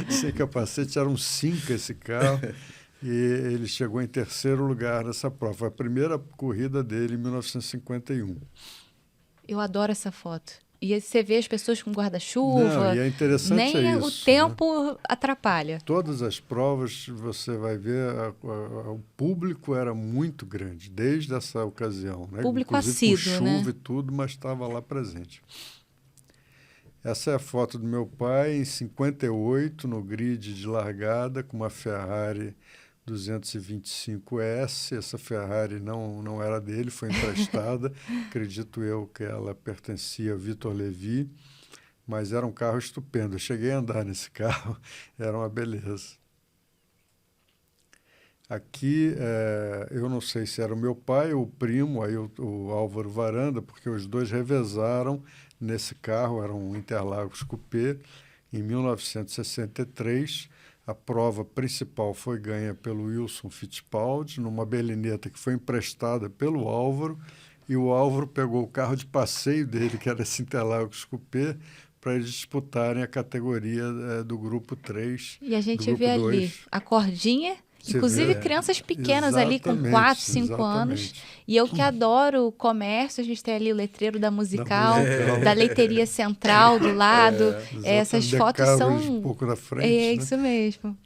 Sem capacete, era um Cinca esse carro. E ele chegou em terceiro lugar nessa prova. Foi a primeira corrida dele em 1951. Eu adoro essa foto. E você vê as pessoas com guarda-chuva. Não, e é interessante nem isso, o tempo atrapalha. Todas as provas, você vai ver, o público era muito grande, desde essa ocasião. Né? Público inclusive assíduo, com chuva né? e tudo, mas estava lá presente. Essa é a foto do meu pai em 58, no grid de largada, com uma Ferrari 225S. Essa Ferrari não era dele, foi emprestada. Acredito eu que ela pertencia a Vitor Levi, mas era um carro estupendo. Eu cheguei a andar nesse carro, era uma beleza. Aqui, eu não sei se era o meu pai ou o primo, aí o Álvaro Varanda, porque os dois revezaram nesse carro, era um Interlagos Coupé, em 1963. A prova principal foi ganha pelo Wilson Fittipaldi, numa berlineta que foi emprestada pelo Álvaro, e o Álvaro pegou o carro de passeio dele, que era esse Interlagos Coupé, para eles disputarem a categoria do Grupo 3. E a gente do vê grupo ali 2. a cordinha, Você inclusive vê, crianças pequenas ali com exatamente, 4, 5 anos. exatamente. E eu que adoro o comércio, a gente tem ali o letreiro da Musical, Musical. da Leiteria Central do lado. Essas Exatamente, fotos Decápolis, são... um pouco na frente. É né? isso mesmo.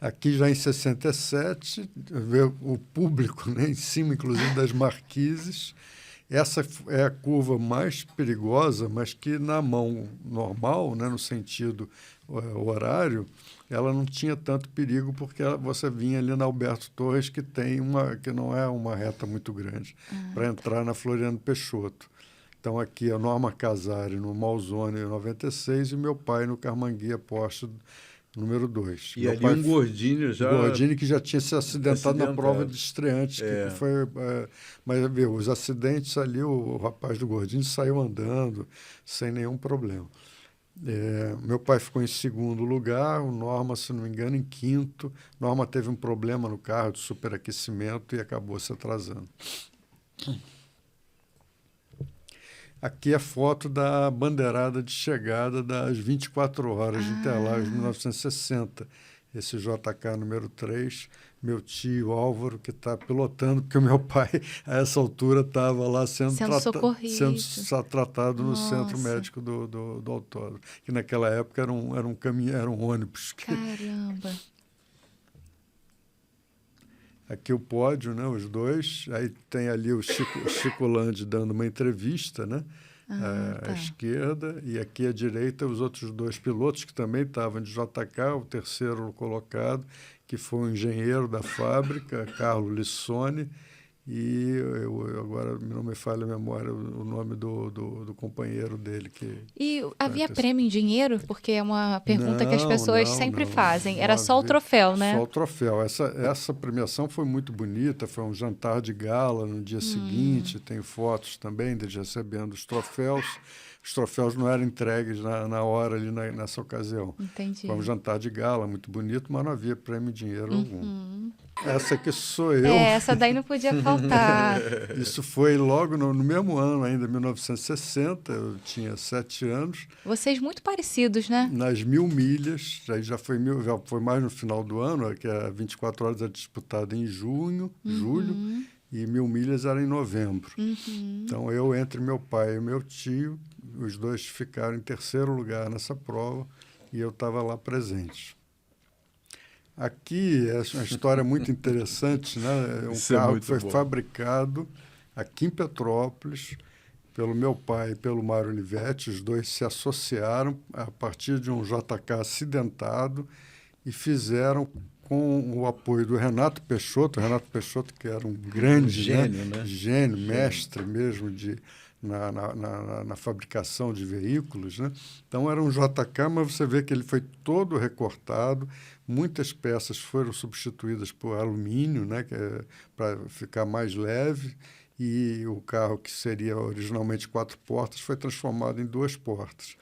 Aqui já em 67, vê o público, né, em cima, inclusive, das marquises. Essa é a curva mais perigosa, mas que na mão normal, né, no sentido horário, ela não tinha tanto perigo, porque você vinha ali na Alberto Torres, que não é uma reta muito grande, para entrar na Floriano Peixoto. Então, aqui a Norma Casari no Malzone 96 e meu pai no Carmanguia Porsche número 2. E ali um Gordini já... Gordini que já tinha se acidentado na prova de estreantes. Que foi, mas, viu, os acidentes ali, o rapaz do Gordini saiu andando sem nenhum problema. Meu pai ficou em segundo lugar, o Norma, se não me engano, em quinto. Norma teve um problema no carro de superaquecimento e acabou se atrasando. Aqui é a foto da bandeirada de chegada das 24 horas de Interlagos, 1960. Esse JK número 3, meu tio Álvaro, que está pilotando, porque o meu pai, a essa altura, estava lá sendo tratado no centro médico do autódromo, que naquela época era um ônibus. Caramba! Aqui o pódio, né, os dois. Aí tem ali o Chico Landi dando uma entrevista, né, à esquerda. E aqui à direita os outros dois pilotos que também estavam de JK, o terceiro colocado, que foi um engenheiro da fábrica, Carlo Lissone. E agora não me falha a memória o nome do companheiro dele. E havia prêmio em dinheiro? Porque é uma pergunta que as pessoas sempre fazem. Era só o troféu, né? Só o troféu. Essa premiação foi muito bonita, foi um jantar de gala no dia seguinte, tem fotos também deles recebendo os troféus. Os troféus não eram entregues na hora ali nessa ocasião. Entendi. Foi um jantar de gala muito bonito, mas não havia prêmio em dinheiro algum. Essa aqui sou eu. Essa daí não podia faltar. Isso foi logo no mesmo ano, ainda 1960, eu tinha 7 anos. Vocês muito parecidos, né? Nas 1.000 milhas, aí já foi mais no final do ano, que a 24 horas era disputada em julho, e 1.000 milhas era em novembro. Então, eu, entre meu pai e meu tio, os dois ficaram em terceiro lugar nessa prova e eu estava lá presente. Aqui é uma história muito interessante, né? Um carro que foi fabricado aqui em Petrópolis pelo meu pai e pelo Mário Olivetti. Os dois se associaram a partir de um JK acidentado e fizeram com o apoio do Renato Peixoto, que era um grande gênio, né? Gênio, mestre mesmo na fabricação de veículos, né? Então, era um JK, mas você vê que ele foi todo recortado, muitas peças foram substituídas por alumínio, né, para ficar mais leve, e o carro, que seria originalmente 4 portas, foi transformado em 2 portas.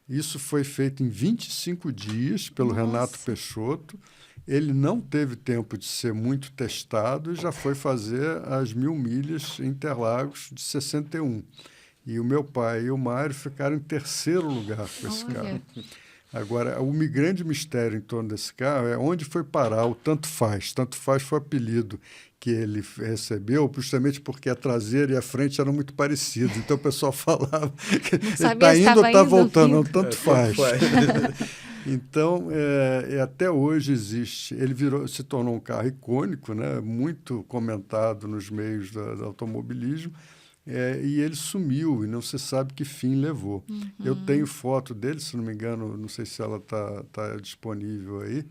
Isso foi feito em 25 dias pelo Renato Peixoto. Ele não teve tempo de ser muito testado e já foi fazer as 1.000 milhas em Interlagos de 61. E o meu pai e o Mário ficaram em terceiro lugar com esse carro. Agora, o grande mistério em torno desse carro é onde foi parar o Tanto Faz. Tanto Faz foi o apelido que ele recebeu, justamente porque a traseira e a frente eram muito parecidas. Então, o pessoal falava que ele está indo ou está voltando, não, Tanto Faz. Então, até hoje existe. Ele se tornou um carro icônico, né? Muito comentado nos meios do automobilismo, e ele sumiu, e não se sabe que fim levou. Eu tenho foto dele, se não me engano, não sei se ela tá disponível aí,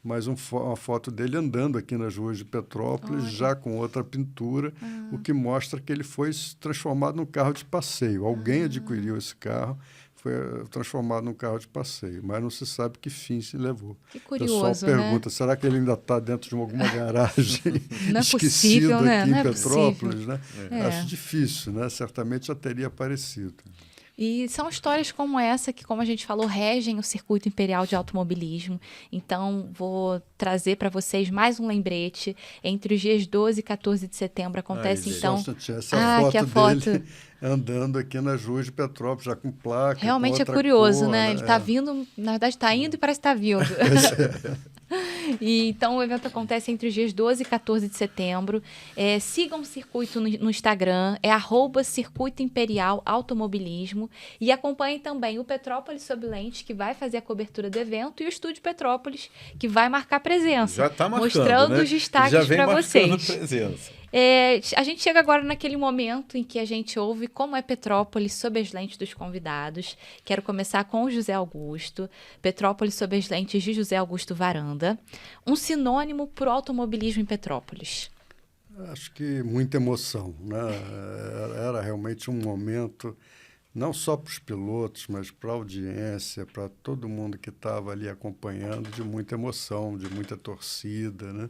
mas uma foto dele andando aqui nas ruas de Petrópolis, já com outra pintura, o que mostra que ele foi transformado num carro de passeio. Alguém adquiriu esse carro, foi transformado num carro de passeio, mas não se sabe que fim se levou. Que curioso, o pessoal pergunta, né? será que ele ainda está dentro de alguma garagem não é esquecido possível, aqui né? em Não é Petrópolis? Né? É. Acho difícil, né? Certamente já teria aparecido. E são histórias como essa que, como a gente falou, regem o circuito imperial de automobilismo. Então, vou trazer para vocês mais um lembrete. Entre os dias 12 e 14 de setembro acontece, então... Essa foto dele andando aqui nas ruas de Petrópolis, já com placa. Realmente com é curioso, cor, né? Ele está vindo, na verdade está indo e parece que está vindo. E, então, o evento acontece entre os dias 12 e 14 de setembro. Sigam o circuito no Instagram, @Circuito Imperial Automobilismo. E acompanhem também o Petrópolis Sob Lente, que vai fazer a cobertura do evento, e o Estúdio Petrópolis, que vai marcar presença. Já está marcando, mostrando né? os destaques para vocês. Presença. A gente chega agora naquele momento em que a gente ouve como é Petrópolis sob as lentes dos convidados. Quero começar com o José Augusto. Petrópolis sob as lentes de José Augusto Varanda. Um sinônimo para o automobilismo em Petrópolis. Acho que muita emoção, né? Era realmente um momento, não só para os pilotos, mas para a audiência, para todo mundo que estava ali acompanhando, de muita emoção, de muita torcida, né?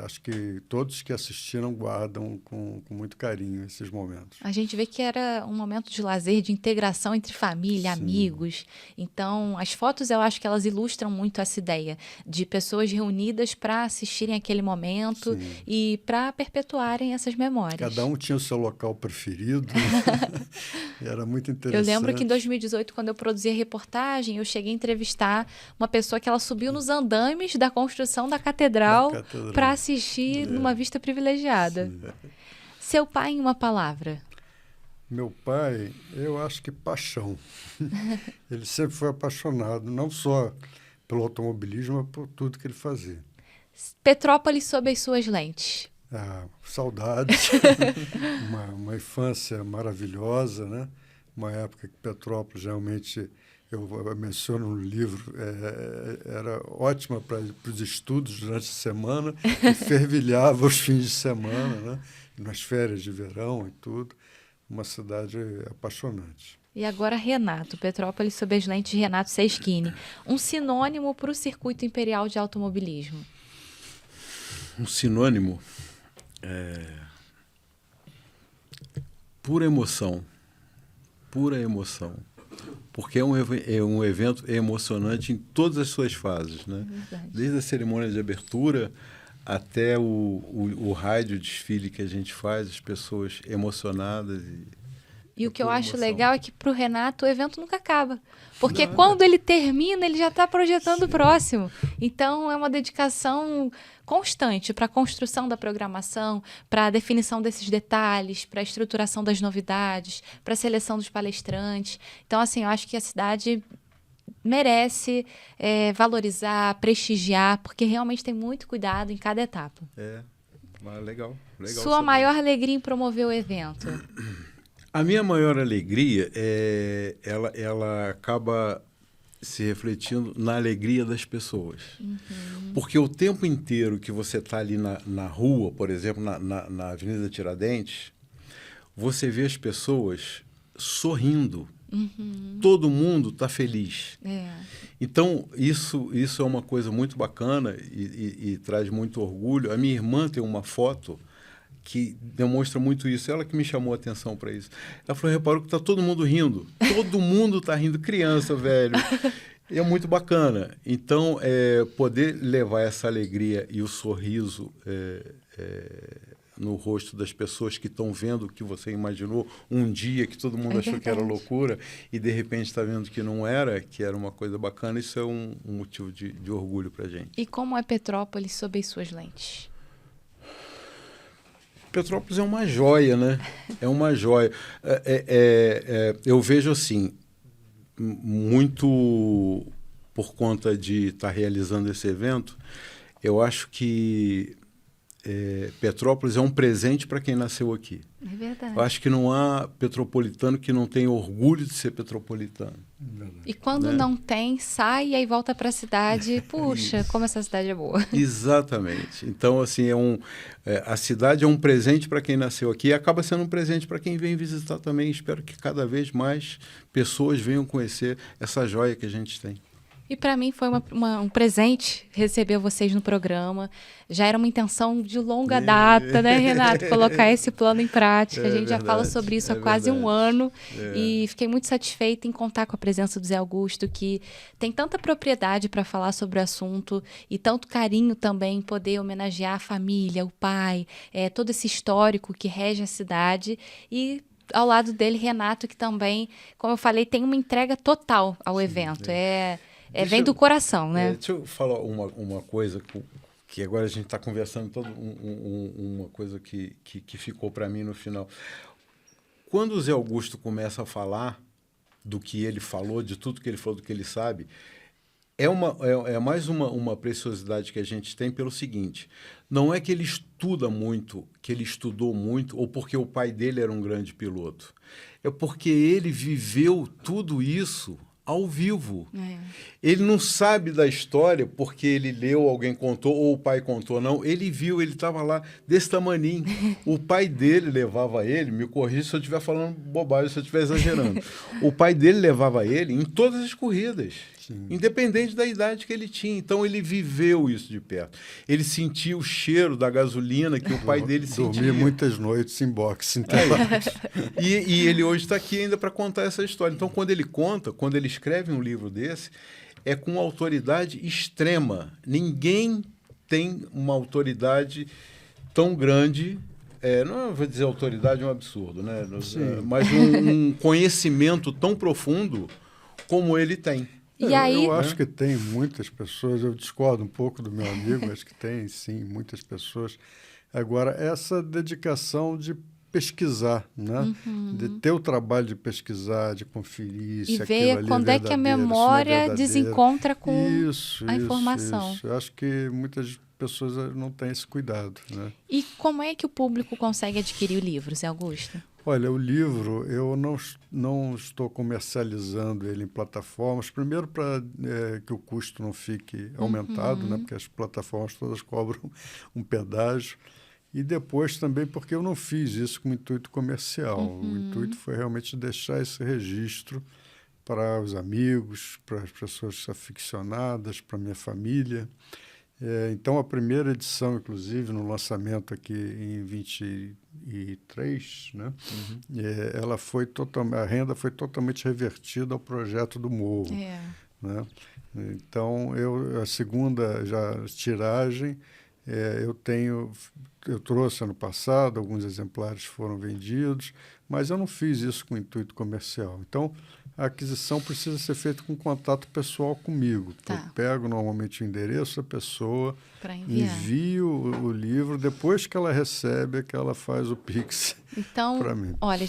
Acho que todos que assistiram guardam com muito carinho esses momentos. A gente vê que era um momento de lazer, de integração entre família, Sim. amigos. Então, as fotos, eu acho que elas ilustram muito essa ideia de pessoas reunidas para assistirem aquele momento. Sim. E para perpetuarem essas memórias. Cada um tinha o seu local preferido. Né? Era muito interessante. Eu lembro que em 2018, quando eu produzia reportagem, eu cheguei a entrevistar uma pessoa que ela subiu nos andames da construção da catedral para assistir numa vista privilegiada. Sim. Seu pai, em uma palavra? Meu pai, eu acho que paixão. Ele sempre foi apaixonado, não só pelo automobilismo, mas por tudo que ele fazia. Petrópolis sob as suas lentes. Saudades. uma infância maravilhosa, né? Uma época que Petrópolis realmente... Eu menciono no livro, era ótima para os estudos durante a semana e fervilhava os fins de semana, né? Nas férias de verão e tudo. Uma cidade apaixonante. E agora Renato, Petrópolis sob as lentes de Renato Seschini. Um sinônimo para o circuito imperial de automobilismo. Um sinônimo? Pura emoção. Pura emoção. Porque é um evento emocionante em todas as suas fases, né? Desde a cerimônia de abertura até o rádio desfile que a gente faz, as pessoas emocionadas. E o que eu acho legal é que para o Renato o evento nunca acaba. Porque quando ele termina, ele já está projetando o próximo. Então é uma dedicação constante para a construção da programação, para a definição desses detalhes, para a estruturação das novidades, para a seleção dos palestrantes. Então, assim, eu acho que a cidade merece valorizar, prestigiar, porque realmente tem muito cuidado em cada etapa. Legal. Sua maior alegria em promover o evento? A minha maior alegria ela acaba se refletindo na alegria das pessoas. Porque o tempo inteiro que você está ali na rua, por exemplo, na Avenida Tiradentes, você vê as pessoas sorrindo. Todo mundo está feliz. Então, isso é uma coisa muito bacana e traz muito orgulho. A minha irmã tem uma foto que demonstra muito isso. Ela que me chamou a atenção para isso. Ela falou, reparou que está todo mundo rindo. Todo mundo está rindo, criança, velho. É muito bacana. Então, poder levar essa alegria e o sorriso no rosto das pessoas que estão vendo o que você imaginou um dia, que todo mundo achou que era loucura, e de repente está vendo que não era, que era uma coisa bacana. Isso é um motivo de orgulho para a gente. E como é Petrópolis sob as suas lentes? Petrópolis é uma joia, né? É uma joia. Eu vejo assim, muito por conta de estar realizando esse evento, eu acho que Petrópolis é um presente para quem nasceu aqui. É verdade. Eu acho que não há petropolitano que não tenha orgulho de ser petropolitano. E quando não tem, sai e aí volta para a cidade. Puxa, como essa cidade é boa. Exatamente. Então, assim, a cidade é um presente para quem nasceu aqui e acaba sendo um presente para quem vem visitar também. Espero que cada vez mais pessoas venham conhecer essa joia que a gente tem. E para mim foi um presente receber vocês no programa. Já era uma intenção de longa data, né, Renato? Colocar esse plano em prática. A gente já fala sobre isso há quase um ano. E fiquei muito satisfeita em contar com a presença do Zé Augusto, que tem tanta propriedade para falar sobre o assunto e tanto carinho também em poder homenagear a família, o pai, todo esse histórico que rege a cidade. E ao lado dele, Renato, que também, como eu falei, tem uma entrega total ao evento. Vem do coração, né? Deixa eu falar uma coisa que agora a gente está conversando, uma coisa que ficou para mim no final. Quando o Zé Augusto começa a falar do que ele falou, de tudo que ele falou, do que ele sabe, é mais uma preciosidade que a gente tem pelo seguinte: não é que ele estuda muito, que ele estudou muito, ou porque o pai dele era um grande piloto. É porque ele viveu tudo isso ao vivo. Ele não sabe da história porque ele leu, alguém contou, ou o pai contou, não. Ele viu, ele estava lá desse tamaninho. O pai dele levava ele, me corrija se eu estiver falando bobagem, se eu estiver exagerando. O pai dele levava ele em todas as corridas. Sim. Independente da idade que ele tinha. Então, ele viveu isso de perto. Ele sentia o cheiro da gasolina que o pai dele sentia. Dormia muitas noites em boxe. Então. E ele hoje está aqui ainda para contar essa história. Então, quando ele conta, quando ele escreve um livro desse, é com autoridade extrema. Ninguém tem uma autoridade tão grande. Não vou dizer autoridade, é um absurdo, né? Mas um conhecimento tão profundo como ele tem. E aí, eu acho que tem muitas pessoas, eu discordo um pouco do meu amigo, acho que tem, sim, muitas pessoas. Agora, essa dedicação de pesquisar, né? De ter o trabalho de pesquisar, de conferir se aquilo ali é verdadeiro, quando é que a memória desencontra com a informação. Isso. Eu acho que muitas pessoas não têm esse cuidado, né? E como é que o público consegue adquirir o livro, Zé Augusto? Olha, o livro, eu não estou comercializando ele em plataformas. Primeiro, para que o custo não fique aumentado, né? Porque as plataformas todas cobram um pedágio. E depois também porque eu não fiz isso com intuito comercial. O intuito foi realmente deixar esse registro para os amigos, para as pessoas aficionadas, para a minha família. Então, a primeira edição, inclusive, no lançamento aqui em 23, né? Ela foi a renda foi totalmente revertida ao projeto do Morro. Né? Então, a segunda tiragem, eu trouxe ano passado, alguns exemplares foram vendidos, mas eu não fiz isso com intuito comercial. Então, a aquisição precisa ser feita com contato pessoal comigo. Eu pego normalmente o endereço da pessoa, envio o livro, depois que ela recebe, é que ela faz o Pix para mim. Olha,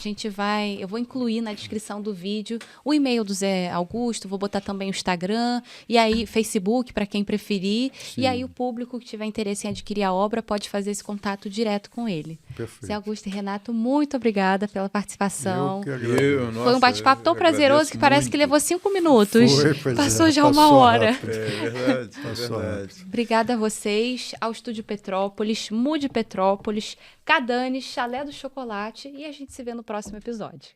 eu vou incluir na descrição do vídeo o e-mail do Zé Augusto, vou botar também o Instagram, e aí Facebook, para quem preferir, e aí o público que tiver interesse em adquirir a obra pode fazer esse contato direto com ele. Perfeito. Zé Augusto e Renato, muito obrigada pela participação. Eu que agradeço. Foi um bate-papo tão prazeroso que parece que levou 5 minutos. Passou já uma hora. Rápido. É verdade. Obrigada a vocês, ao Estúdio Petrópolis, Mude Petrópolis, Cadanes, Chalé do Chocolate, e a gente se vê no próximo episódio.